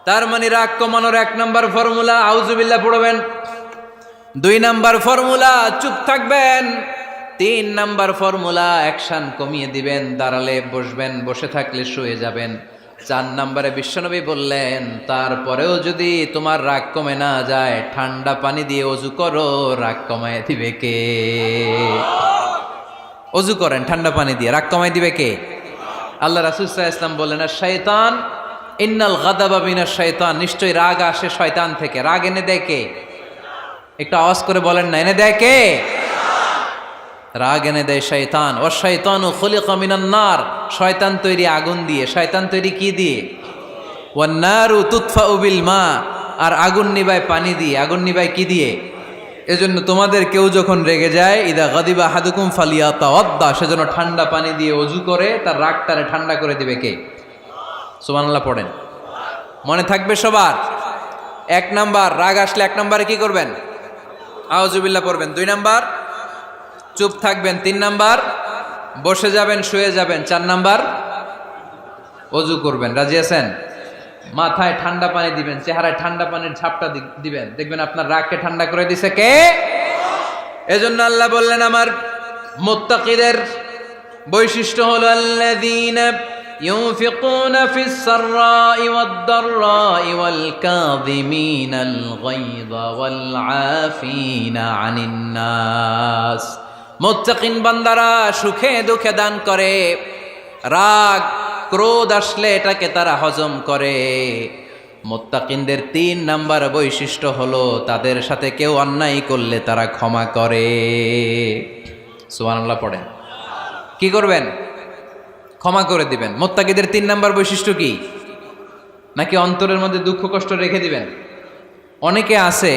তার মানে রাগ কমানোর 1 নম্বর ফর্মুলা আউযুবিল্লাহ পড়বেন, 2 নম্বর ফর্মুলা চুপ থাকবেন, 3 নম্বর ফর্মুলা অ্যাকশন কমিয়ে দিবেন, দাঁড়ালে বসবেন, বসে থাকলে শুয়ে যাবেন। 4 নম্বরে বিশ্বনবী বললেন, তারপরেও যদি তোমার রাগ কমে না যায়, ঠান্ডা পানি দিয়ে ওযু করো, রাগ কমায় দিবে কে? ওযু করেন ঠান্ডা পানি দিয়ে, রাগ কমায় দিবে কে? আল্লাহ রাসূল সাল্লাল্লাহু আলাইহি ওয়াসাল্লাম বললেন, শাইতান ইন্নাল গাদাবা মিনাশ শাইতান, নিশ্চয়ই রাগ আসে শয়তান থেকে। রাগ এনে দেয় কে? একটু আওয়াজ করে বলেন না, এনে দেয় কে? রাগ এনে দেয় শয়তান। ও শয়তানু খুলিকা মিনান নার, শয়তান তৈরি আগুন দিয়ে। শয়তান তৈরি কি দিয়ে? ওয়ান নারু তুতফাউ বিল মা, আর আগুন নিবায় পানি দিয়ে। আগুন নিবায় কি দিয়ে? এজন্য তোমাদের কেউ যখন রেগে যায়, ইদা গাদিবা আহাদুকুম ফালিয়াতাওয়াদ্দা, সেজন্য ঠান্ডা পানি দিয়ে ওযু করে তার রাগটারে ঠান্ডা করে দিবে কে? সুবহানাল্লাহ পড়েন। মনে থাকবে সবার? 1 নাম্বার, রাগ আসলে 1 নাম্বারে কি করবেন? আউযুবিল্লাহ পড়বেন। 2 নাম্বার, চুপ থাকবেন। 3 নাম্বার, বসে যাবেন, শুয়ে যাবেন। 4 নাম্বার, ওযু করবেন। রাজি আছেন? মাথায় ঠান্ডা পানি দিবেন, চেহারায় ঠান্ডা পানির ঝাপটা দিবেন, দেখবেন আপনার রাগকে ঠান্ডা করে দিছে কে? এজন্য আল্লাহ বললেন আমার মুত্তাকিদের বৈশিষ্ট্য হলো আল্লাযীনা ইউনফিকুনা ফিস সাররাই ওয়াদ দাররাই ওয়াল কাযিমিনাল গায়যা ওয়াল আফিনা আনিন নাস। মুত্তাকিন বান্দারা সুখে দুঃখে দান করে, রাগ ক্রোধ আসলে এটাকে তারা হজম করে। মুত্তাকিনদের 3 নাম্বার বৈশিষ্ট্য হলো তাদের সাথে কেউ অন্যায় করলে তারা ক্ষমা করে। সুবহানাল্লাহ পড়েন। কি করবেন? ক্ষমা করে দিবেন। মুত্তাকিদের 3 নাম্বার বৈশিষ্ট্য কি? নাকি অন্তরের মধ্যে দুঃখ কষ্ট রেখে দিবেন? অনেকে আছে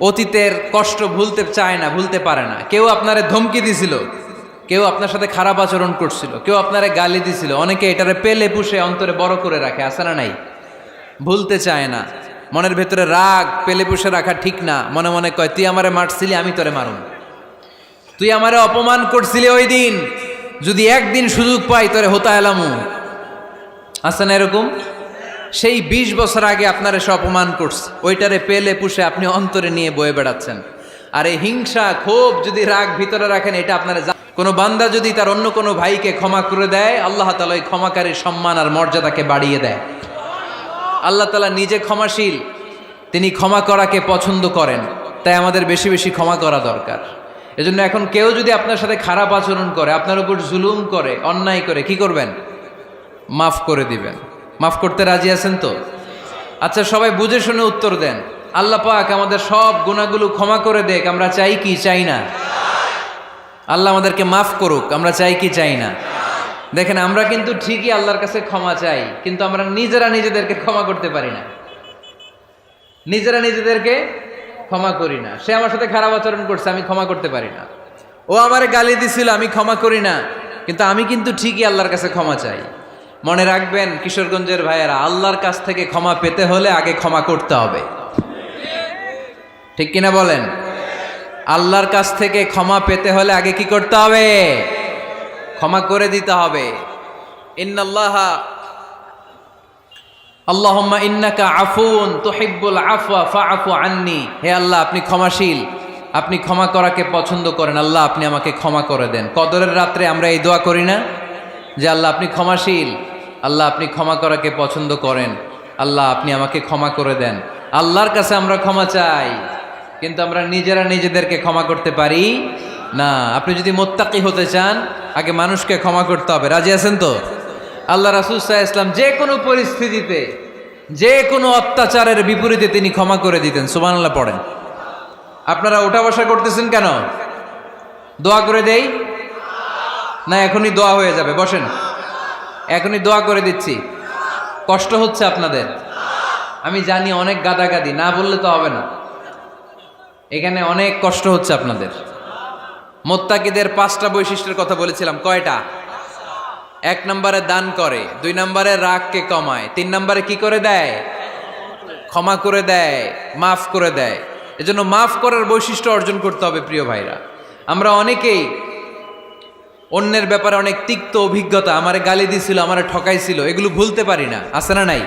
অতীতের কষ্ট ভুলতে চায় না, ভুলতে পারে না। কেউ আপনারে ধমকি দিছিল, কেউ আপনার সাথে খারাপ আচরণ করছিল, কেউ আপনারে গালি দিছিল, অনেকে এটারে পেলে পুষে অন্তরে বড় করে রাখে, আছে না নাই? ভুলতে চায় না। মনের ভেতরে রাগ পেলে পুষে রাখা ঠিক না। মনে মনে কয় তুই আমারে মারছিলি, আমি তোরে মারুম। তুই আমারে অপমান করছিলি ওই দিন, যদি একদিন সুযোগ পাই তোরে হতা এলামু। আছে না এরকম? সেই 20 বছর আগে আপনারে সে অপমান করছে, ওইটারে পেলে পুষে আপনি অন্তরে নিয়ে বয়ে বেড়াচ্ছেন। আর এই হিংসা ক্ষোভ যদি রাগ ভিতরে রাখেন, এটা আপনারা কোনো বান্দা যদি তার অন্য কোনো ভাইকে ক্ষমা করে দেয়, আল্লাহ তাআলা ওই ক্ষমাকারীর সম্মান আর মর্যাদাকে বাড়িয়ে দেয়। আল্লাহ তাআলা নিজে ক্ষমাশীল, তিনি ক্ষমা করাকে পছন্দ করেন। তাই আমাদের বেশি বেশি ক্ষমা করা দরকার। এজন্য এখন কেউ যদি আপনার সাথে খারাপ আচরণ করে, আপনার উপর জুলুম করে, অন্যায় করে, কি করবেন? মাফ করে দিবেন। মাফ করতে রাজি আছেন তো? আচ্ছা, সবাই বুঝে শুনে উত্তর দেন। আল্লাহ পাক আমাদের সব গুনাহগুলো ক্ষমা করে দেখ, আমরা চাই কি চাই না? আল্লাহ আমাদেরকে মাফ করুক, আমরা চাই কি চাই না? দেখেন, আমরা কিন্তু ঠিকই আল্লাহর কাছে ক্ষমা চাই, কিন্তু আমরা নিজেরা নিজেদেরকে ক্ষমা করতে পারি না। নিজেরা নিজেদেরকে ক্ষমা করি না। সে আমার সাথে খারাপ আচরণ করছে, আমি ক্ষমা করতে পারি না। ও আমারে গালি দিছিল, আমি ক্ষমা করি না, কিন্তু আমি কিন্তু ঠিকই আল্লাহর কাছে ক্ষমা চাই। মনে রাখবেন কিশোরগঞ্জের ভাইয়েরা, আল্লাহর কাছ থেকে ক্ষমা পেতে হলে আগে ক্ষমা করতে হবে। ঠিক কিনা বলেন? আল্লাহর কাছ থেকে ক্ষমা পেতে হলে আগে কি করতে হবে? ক্ষমা করে দিতে হবে। ইন্নাল্লাহা আল্লাহুম্মা ইন্নাকা আফুন তুহিব্বুল আফওয়া ফাআফু আন্নি। হে আল্লাহ, আপনি ক্ষমাশীল, আপনি ক্ষমা করাকে পছন্দ করেন। আল্লাহ, আপনি আমাকে ক্ষমা করে দেন। কদরের রাত্রে আমরা এই দোয়া করি না যে আল্লাহ আপনি ক্ষমাশীল, আল্লাহ আপনি ক্ষমা করাকে পছন্দ করেন, আল্লাহ আপনি আমাকে ক্ষমা করে দেন। আল্লাহর কাছে আমরা ক্ষমা চাই, কিন্তু আমরা নিজেরা নিজেদেরকে ক্ষমা করতে পারি না। আপনি যদি মুত্তাকি হতে চান, আগে মানুষকে ক্ষমা করতে হবে। রাজি আছেন তো? আল্লাহ রাসূল সাল্লাল্লাহু আলাইহি ওয়াসাল্লাম যে কোনো পরিস্থিতিতে, যে কোনো অত্যাচারের বিপরীতে তিনি ক্ষমা করে দিতেন। সুবহানাল্লাহ পড়েন। আপনারা ওঠা বসা করতেছেন কেন? দোয়া করে দেই না? এখনই দোয়া হয়ে যাবে, বসেন। এখনই দোয়া করে দিচ্ছি। কষ্ট হচ্ছে আপনাদের? আমি জানি অনেক গাদাগাদি, না বললে তো হবে না। এখানে অনেক কষ্ট হচ্ছে আপনাদের। মুত্তাকিদের 5টা বৈশিষ্ট্যের কথা বলেছিলাম, কয়টা? 1 নম্বরে দান করে, 2 নম্বরে রাগকে কমায়, 3 নম্বরে কি করে দেয়? ক্ষমা করে দেয়, মাফ করে দেয়। এজন্য মাফ করার বৈশিষ্ট্য অর্জন করতে হবে প্রিয় ভাইরা। আমরা অনেকেই অন্যের ব্যাপারে অনেক তিক্ত অভিজ্ঞতা, আমারে গালি দিছিল, আমারে ঠকাইছিল, এগুলো ভুলতে পারি না। আছে না নাই?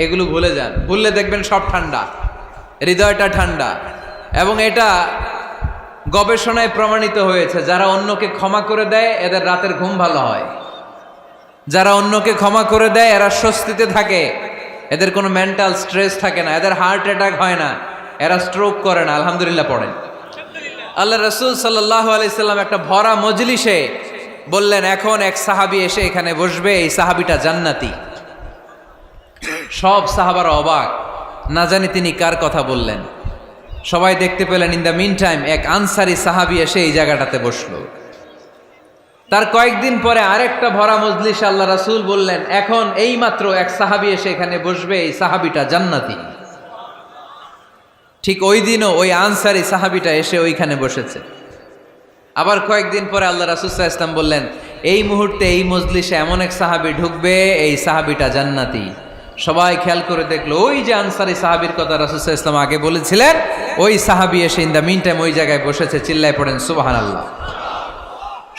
এগুলো ভুলে যান। ভুললে দেখবেন সব ঠান্ডা, হৃদয়টা ঠান্ডা। এবং এটা গবেষণায় প্রমাণিত হয়েছে, যারা অন্যকে ক্ষমা করে দেয় এদের রাতের ঘুম ভালো হয়। যারা অন্যকে ক্ষমা করে দেয় এরা স্বস্তিতে থাকে, এদের কোনো মেন্টাল স্ট্রেস থাকে না, এদের হার্ট অ্যাটাক হয় না, এরা স্ট্রোক করে না। আলহামদুলিল্লাহ পড়েন। আল্লাহ রাসূল সাল্লাল্লাহু আলাইহি সাল্লাম একটা ভরা মজলিসে বললেন, এখন এক সাহাবী এসে এখানে বসবে, এই সাহাবীটা জান্নাতি। সব সাহাবারা অবাক, না জানি তিনি কার কথা বললেন। সবাই দেখতে পেলেন ইন দ্য মিন টাইম এক আনসারি সাহাবী এসে এই জায়গাটাতে বসলো। তার কয়েকদিন পরে আরেকটা ভরা মজলিসে আল্লাহ রাসূল বললেন, এখন এই মাত্র এক সাহাবী এসে এখানে বসবে, এই সাহাবীটা জান্নাতি। ঠিক ওই দিনও ওই আনসারি সাহাবীটা এসে ওইখানে বসেছে। আবার কয়েকদিন পরে আল্লাহ রাসূল সাল্লাল্লাহু আলাইহি ওয়াসাল্লাম বললেন, এই মুহূর্তে এই মজলিসে এমন এক সাহাবী ঢুকবে, এই সাহাবীটা জান্নাতি। সবাই খেয়াল করে দেখলো ওই যে আনসারী সাহাবীর কথা রাসূল সাল্লাল্লাহু আলাইহি ওয়াসাল্লাম আগে বলেছিলেন, ওই সাহাবী এসে ইন দ্য মিন টাইম ওই জায়গায় বসেছে। চিল্লায় পড়েন সুবহানাল্লাহ।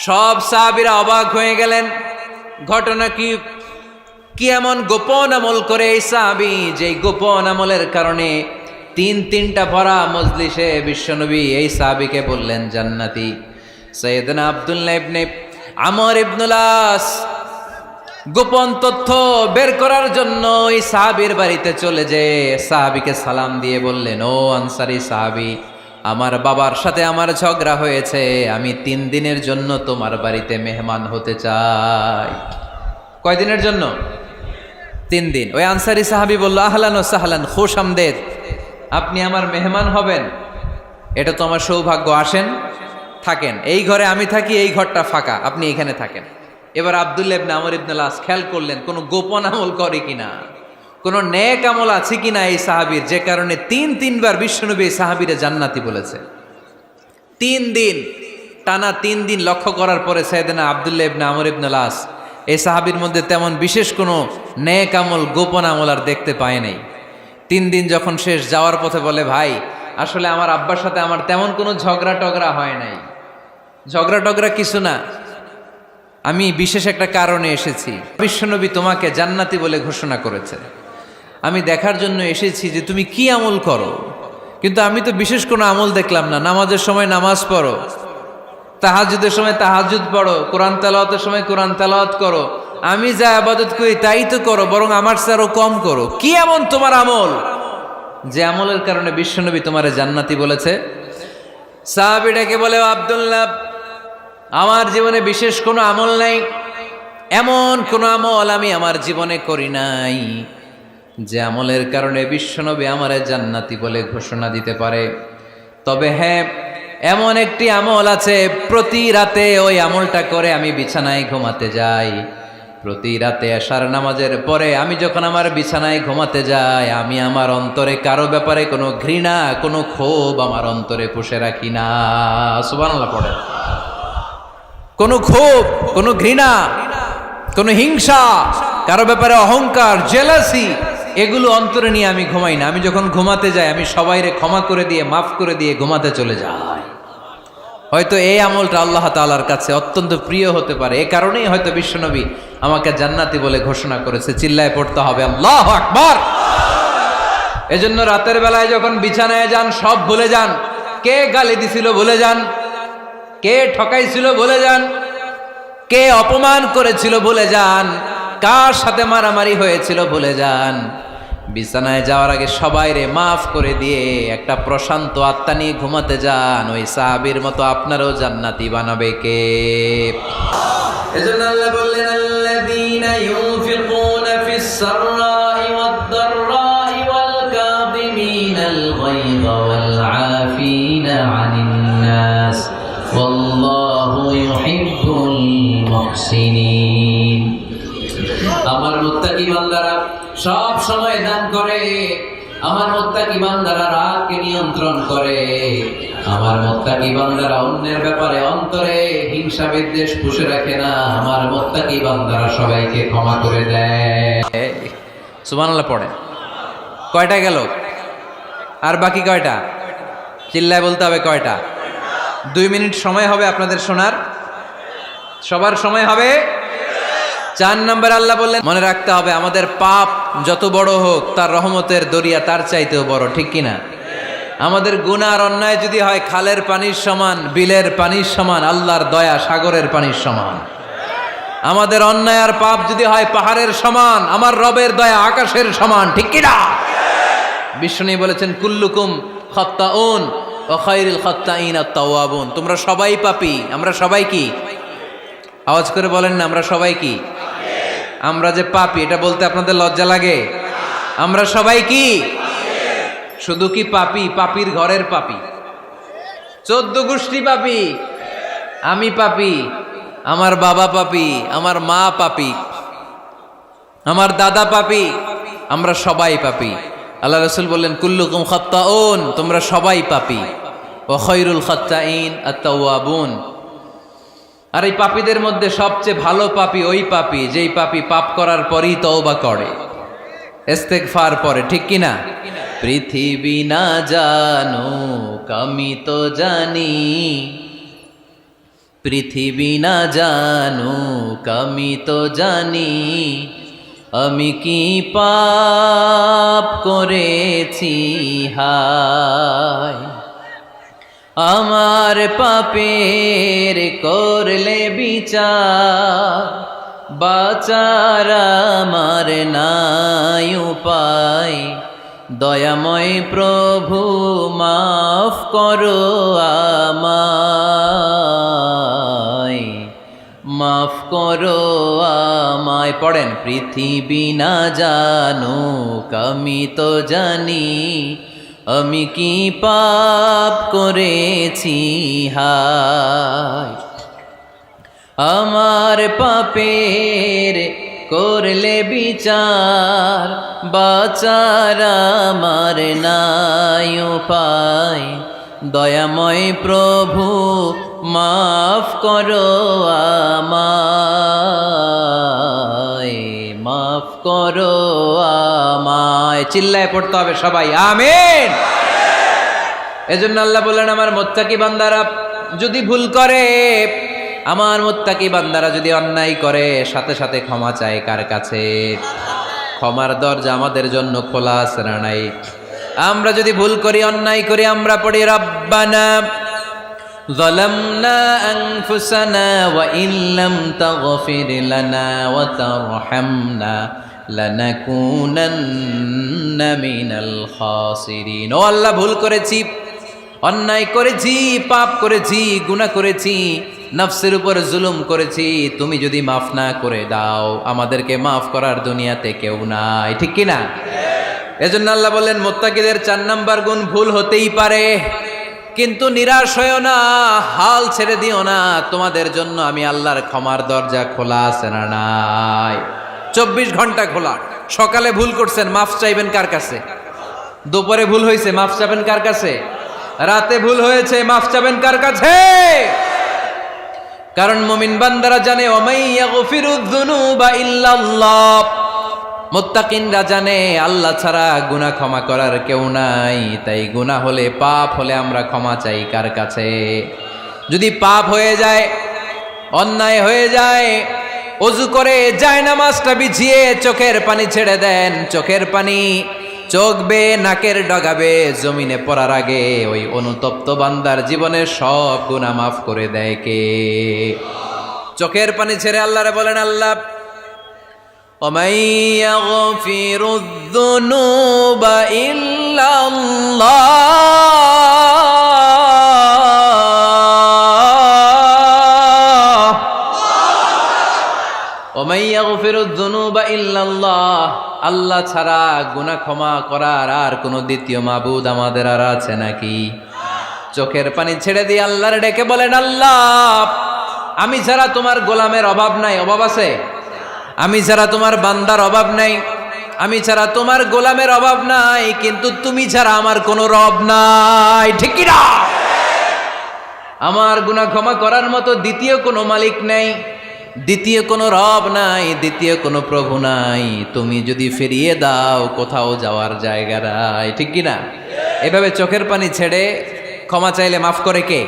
সব সাহাবীরা অবাক হয়ে গেলেন। ঘটনা কি এমন গোপন আমল করে এই সাহাবী, যেই গোপন আমলের কারণে তিনটা ভরা মজলিসে বিশ্বনবী এই সাহাবীকে বললেন জান্নাতি। সাইয়েদনা আব্দুল্লাহ ইবনে আমর ইবনুল আস গোপন তথ্য বের করার জন্য এই সাহাবীর বাড়িতে চলে যেয়ে সাহাবীকে সালাম দিয়ে বললেন, ও আনসারী সাহাবী, আমার বাবার সাথে আমার ঝগড়া হয়েছে, আমি 3 দিনের জন্য তোমার বাড়িতে মেহমান হতে চাই। কয়দিনের জন্য? 3 দিন। ওই আনসারী সাহাবী বলল, আহলান ও সাহলান, খুশ আমদেদ, আপনি আমার মেহমান হবেন, এটা তো আমার সৌভাগ্য। আসেন, থাকেন, এই ঘরে আমি থাকি, এই ঘরটা ফাঁকা, আপনি এখানে থাকেন। এবার আব্দুল্লাহ ইবনে আমর ইবনুল আস খেয়াল করলেন কোনো গোপন আমল করে কিনা, কোনো নেক আমল আছে কিনা এই সাহাবীর, যে কারণে 3বার বিশ্বনবী এই সাহাবীরে জান্নাতি বলেছে। 3 দিন টানা 3 দিন লক্ষ্য করার পরে সাইয়েদনা আব্দুল্লাহ ইবনে আমর ইবনুল আস এই সাহাবীর মধ্যে তেমন বিশেষ কোনো নেক আমল, গোপন আমল আর দেখতে পায় নাই। 3 দিন যখন শেষ, যাওয়ার পথে বলে, ভাই আসলে আমার আব্বার সাথে আমার তেমন কোনো ঝগড়া টগড়া হয় নাই, ঝগড়া টগড়া কিছু না, আমি বিশেষ একটা কারণে এসেছি। বিশ্বনবী তোমাকে জান্নাতি বলে ঘোষণা করেছে, আমি দেখার জন্য এসেছি যে তুমি কি আমল করো, কিন্তু আমি তো বিশেষ কোনো আমল দেখলাম না। নামাজের সময় নামাজ পড়ো, তাহাজ্জুদের সময় তাহাজ্জুদ পড়ো, কোরআন তেলাওয়াতের সময় কোরআন তেলাওয়াত করো, আমি যা ইবাদত করি তাই তো করো, বরং আমার চেয়ে আরো কম করো। কি এমন তোমার আমল যে আমলের কারণে বিশ্বনবী তোমারে জান্নাতি বলেছে? সাহাবীটাকে বলে, আব্দুল্লাহ, আমার জীবনে বিশেষ কোনো আমল নাই, এমন কোনো আমল আমি আমার জীবনে করি নাই যে আমলের কারণে বিশ্বনবী আমারে জান্নাতি বলে ঘোষণা দিতে পারে। তবে হ্যাঁ, এমন একটি আমল আছে, প্রতি রাতে ওই আমলটা করে আমি বিছানায় ঘুমাতে যাই। প্রতি রাতে এশার নামাজের পরে আমি যখন আমার বিছানায় ঘুমাতে যাই, আমি আমার অন্তরে কারো ব্যাপারে কোনো ঘৃণা, কোনো ক্ষোভ আমার অন্তরে পুষে রাখি না। সুবহানাল্লাহ পড়ে। কোনো ক্ষোভ, কোনো ঘৃণা, কোনো হিংসা, কারো ব্যাপারে অহংকার, জেলাসি, এগুলো অন্তরে নিয়ে আমি ঘুমাই না। আমি যখন ঘুমাতে যাই, আমি সবাইরে ক্ষমা করে দিয়ে, মাফ করে দিয়ে ঘুমাতে চলে যাই। হয়তো এই আমলটা আল্লাহ তাআলার কাছে অত্যন্ত প্রিয় হতে পারে, এই কারণেই হয়তো বিশ্বনবী আমাকে জান্নাতি বলে ঘোষণা করেছে। চিল্লায় পড়তে হবে আল্লাহু আকবার। এজন্য রাতের বেলায় যখন বিছানায় যান, সব ভুলে যান। কে গালি দিছিল ভুলে যান, কে ঠকাইছিল ভুলে যান, কে অপমান করেছিল ভুলে যান, কার সাথে মারামারি হয়েছিল ভুলে যান। বিছানায় যাওয়ার আগে সবাইরে মাফ করে দিয়ে একটা প্রশান্ত আত্মা নিয়ে ঘুমাতে যান। ওই সাহাবীর মতো আপনারও জান্নাতি বানাবে কে? এজন্য আল্লাহ বললেন, আল্লাযীনা ইউনফিকুনা ফিস সাররাই ওয়াদ দাররাই ওয়াল কাযিমিনাল গায়যা ওয়াল আফিনা আনিন নাস ওয়াল্লাহু ইউহিব্বুল মুহসিনিন। আমার মুত্তাকি বান্দারা সব সময় দান করে, আমার মুত্তাকি বান্দারা রাগকে নিয়ন্ত্রণ করে, আমার মুত্তাকি বান্দারা অন্যের ব্যাপারে অন্তরে হিংসা বিদ্বেষ পুষে রাখে না, আমার মুত্তাকি বান্দারা সবাইকে ক্ষমা করে দেয়। সুবহানাল্লাহ পড়ে। কয়টা গেল? আর বাকি কয়টা? চিল্লায় বলতে হবে কয়টা? 2 মিনিট সময় হবে আপনাদের শোনার। সবার সময় হবে। 4 নম্বর আল্লাহ বললেন, মনে রাখতে হবে আমাদের পাপ যত বড় হোক, তার রহমতের দরিয়া তার চাইতেও বড়, ঠিক কিনা? আমাদের গুনাহ আর অন্যায় যদি হয় খালের পানির সমান, বিলের পানির সমান, আল্লাহর দয়া সাগরের পানির সমান। আমাদের অন্যায় আর পাপ যদি হয় পাহাড়ের সমান, আমার রবের দয়া আকাশের সমান, ঠিক কিনা? বিষ্ণু বলেছেন, কুল্লুকুম খাত্তাউন ওয়া খায়রুল খাত্তাইন আত-তাওয়াবুন। তোমরা সবাই পাপী। আমরা সবাই কি? আওয়াজ করে বলেন না, আমরা সবাই কি? আমরা যে পাপী, এটা বলতে আপনাদের লজ্জা লাগে? আমরা সবাই কি? শুধু কি পাপী? পাপীর ঘরের পাপী, 14 গোষ্ঠী পাপী। আমি পাপী, আমার বাবা পাপী, আমার মা পাপী, আমার দাদা পাপী, আমরা সবাই পাপী। আল্লাহ রাসূল বললেন, কুল্লুকুম খাত্তাউন, তোমরা সবাই পাপী, ওয়া খায়রুল খাত্তাইন আত-তাওয়াবুন। আর এই পাপীদের মধ্যে সবচেয়ে ভালো পাপী ওই পাপী যেই পাপী পাপ করার পরই তওবা করে। ইস্তেগফার পরে, ঠিক কিনা? পৃথিবী না জানুক আমি তো জানি, পৃথিবী না জানুক আমি তো জানি, আমি কি পাপ করেছি হায়। আমার পাপের করলে বিচার, বাঁচার আমার নাই উপায়। দয়াময় প্রভু মাফ করো আমায়, মাফ করো আমায়। পড়েন, পৃথিবী না জানুক আমি তো জানি, আমি কি পাপ করেছি হায়। আমার পাপের করলে বিচার, বাঁচার আমার নাই উপায়। দয়াময় প্রভু মাফ করো আমায়, মাফ করো আমায়। চিল্লায় পড়তে হবে সবাই, আমিন। এজন্য আল্লাহ বললেন, আমার মুত্তাকি বান্দারা যদি ভুল করে, আমার মুত্তাকি বান্দারা যদি অন্যায় করে, সাথে সাথে ক্ষমা চায় কার কাছে? ক্ষমার দরজা আমাদের জন্য খোলা আছে না নাই? আমরা যদি ভুল করি, অন্যায় করি, আমরা পড়ি রব্বানা যালামনা আনফুসানা ওয়া ইল্লাম তাগফির লানা ওয়া তারহামনা লানাকুনান্না মিনাল খাসিরিন। ও আল্লাহ, ভুল করেছি, অন্যায় করেছি, পাপ করেছি, গুনাহ করেছি, নফসের উপর জুলুম করেছি। তুমি যদি মাফ না করে দাও, আমাদেরকে মাফ করার দুনিয়াতে কেউ নাই, ঠিক কিনা? এজন্য আল্লাহ বললেন, মুত্তাকিদের 4 নাম্বার গুণ, ভুল হতেই পারে কিন্তু নিরাশ হয়েও না, হাল ছেড়ে দিও না। তোমাদের জন্য আমি আল্লাহর ক্ষমার দরজা খোলা আছে না নাই? 24 ঘন্টা খোলা। সকালে ভুল করছেন, মাফ চাইবেন কার কাছে? দুপুরে ভুল হয়েছে, মাফ চাইবেন কার কাছে? রাতে ভুল হয়েছে, মাফ চাইবেন কার কাছে? কারণ মুমিন বান্দারা জানে, ওয়ামাইয়া গফিরুয যুনুবা ইল্লাল্লাহ। মুত্তাকিনরা জানে, আল্লাহ ছাড়া গুনাহ ক্ষমা করার কেউ নাই। তাই গুনাহ হলে, পাপ হলে আমরা ক্ষমা চাই কার কাছে? যদি পাপ হয়ে যায়, অন্যায় হয়ে যায়, ওযু করে জায়নামাজটা বিছিয়ে চোখের পানি ছেড়ে দেন। চোখের পানি চোখ বেয়ে নাকের ডগাবে জমিনে পড়ার আগে ওই অনুতপ্ত বান্দার জীবনের সব গুনাহ মাফ করে দেয় কে? চোখের পানি ছেড়ে আল্লাহরে বলেন, আল্লাহ وَمَن يَغْفِرُ الذُّنُوبَ إِلَّا اللَّهُ وَمَن يَغْفِرُ الذُّنُوبَ إِلَّا اللَّهُ। আল্লাহ ছাড়া গুনাহ ক্ষমা করার আর কোনো দ্বিতীয় মাবুদ আমাদের আর আছে নাকি? চোখের পানি ছেড়ে দিয়ে আল্লাহর ডেকে বলেন, আল্লাহ আমি ছাড়া তোমার গোলামের অভাব নাই। অভাব আছে? আমি ছাড়া তোমার বান্দার অভাব নাই, আমি ছাড়া তোমার গোলামের অভাব নাই, কিন্তু তুমি ছাড়া আমার কোনো রব নাই, ঠিক কি না? আমার গুনাহ ক্ষমা করার মতো দ্বিতীয় কোনো মালিক নাই, দ্বিতীয় কোনো রব নাই, দ্বিতীয় কোনো প্রভু নাই। তুমি যদি ফিরিয়ে দাও, কোথাও যাওয়ার জায়গা নাই, ঠিক কি না? এভাবে চোখের পানি ছেড়ে ক্ষমা চাইলে মাফ করে কে?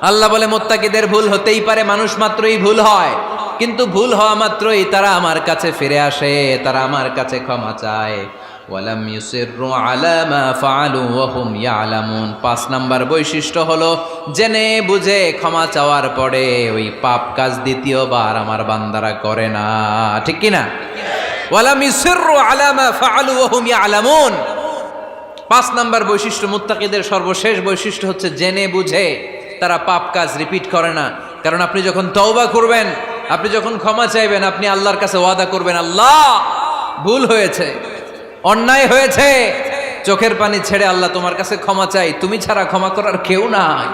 আল্লাহ বলে, মুত্তাকিদের ভুল হতেই পারে, মানুষ মাত্রই ভুল হয়, কিন্তু ভুল হওয়া মাত্রই তারা আমার কাছে ফিরে আসে, তারা আমার কাছে ক্ষমা চায়। ওয়ালাম ইউসিররু আলা মা ফাআলু ওয়া হুম ইয়ালামুন। 5 নাম্বার বৈশিষ্ট্য হলো, জেনে বুঝে ক্ষমা চাওয়ার পরে ওই পাপ কাজ দ্বিতীয়বার আমার বান্দারা করে না, ঠিক কি না? ওয়ালাম ইউসিররু আলা মা ফাআলু ওয়া হুম ইয়ালামুন। 5 নাম্বার বৈশিষ্ট্য, মুত্তাকিদের সর্বশেষ বৈশিষ্ট্য হচ্ছে জেনে বুঝে তারা পাপ কাজ রিপিট করে না। কারণ আপনি যখন তওবা করবেন, আপনি যখন ক্ষমা চাইবেন, আপনি আল্লাহর কাছে ওয়াদা করবেন, আল্লাহ ভুল হয়েছে, অন্যায় হয়েছে, চোখের পানি ছেড়ে আল্লাহ তোমার কাছে ক্ষমা চাই, তুমি ছাড়া ক্ষমা করার কেউ নাই।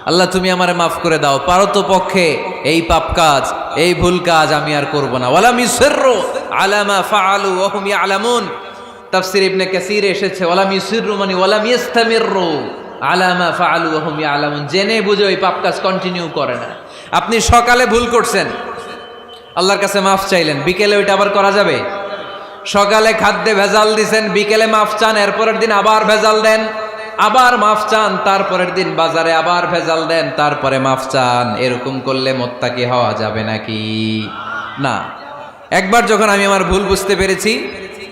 আল্লাহ তুমি আমারে মাফ করে দাও, পারতো পক্ষে এই পাপ কাজ, এই ভুল কাজ আমি আর করব না। ওয়ালাম ইউসিররু আলা মা ফাআলু ওয়া হুম ইয়ালামুন। তাফসীর ইবনে কাসীর এসেছে, ওয়ালাম ইউসিররু মানে ওয়ালাম ইস্তামিররু আলা মা ফাআলু ওয়া হুম ইয়ালামুন। জেনে বুঝে ওই পাপ কাজ কন্টিনিউ করে না। আপনি সকালে ভুল করছেন, আল্লাহর কাছে মাফ চাইলেন, বিকেলে ওইটা আবার করা যাবে? সকালে খাদ্যে ভেজাল দিছেন, বিকেলে মাফ চান, এরপরের দিন আবার ভেজাল দেন, আবার মাফ চান, তারপরের দিন বাজারে আবার ভেজাল দেন, তারপরে মাফ চান। এরকম করলে মুত্তাকি হওয়া যাবে নাকি? না। একবার যখন আমি আমার ভুল বুঝতে পেরেছি,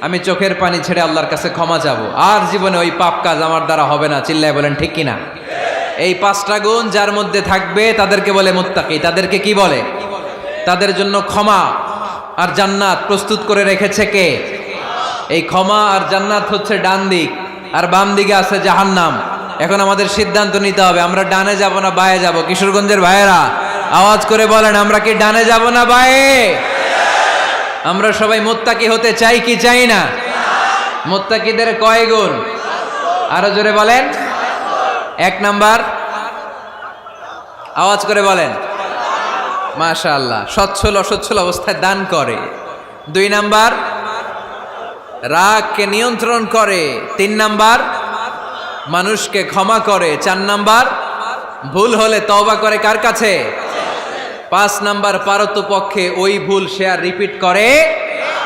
আমি চোখের পানি ছেড়ে আল্লাহর কাছে ক্ষমা চাবো। আর জীবনে ওই পাপ কাজ আমার দ্বারা হবে না। চিল্লায় বলেন ঠিক কিনা? এই 5টা গুণ যার মধ্যে থাকবে তাদেরকে বলে মুত্তাকি। তাদেরকে কি বলে? তাদের জন্য ক্ষমা আর জান্নাত প্রস্তুত করে রেখেছে কে? এই ক্ষমা আর জান্নাত হচ্ছে ডান দিক, আর বাম দিকে আছে জাহান্নাম। এখন আমাদের সিদ্ধান্ত নিতে হবে, আমরা ডানে যাব না বায়ে যাব। কিশোরগঞ্জের ভাইয়েরা আওয়াজ করে বলেন, আমরা কি ডানে যাব না বায়ে? আমরা সবাই মুত্তাকি হতে চাই কি চাই না? মুত্তাকিদের কয় গুণ? আরো জোরে বলেন। 1 নাম্বার, আওয়াজ করে বলেন। মাশাআল্লাহ, সচ্ছল অসচ্ছল অবস্থায় দান করে। 2 নাম্বার, রাগকে নিয়ন্ত্রণ করে। 3 নাম্বার, মানুষকে ক্ষমা করে। 4 নাম্বার, ভুল হলে তওবা করে কার কাছে? 5 নাম্বার, পারতপক্ষে ওই ভুল সে আর রিপিট করে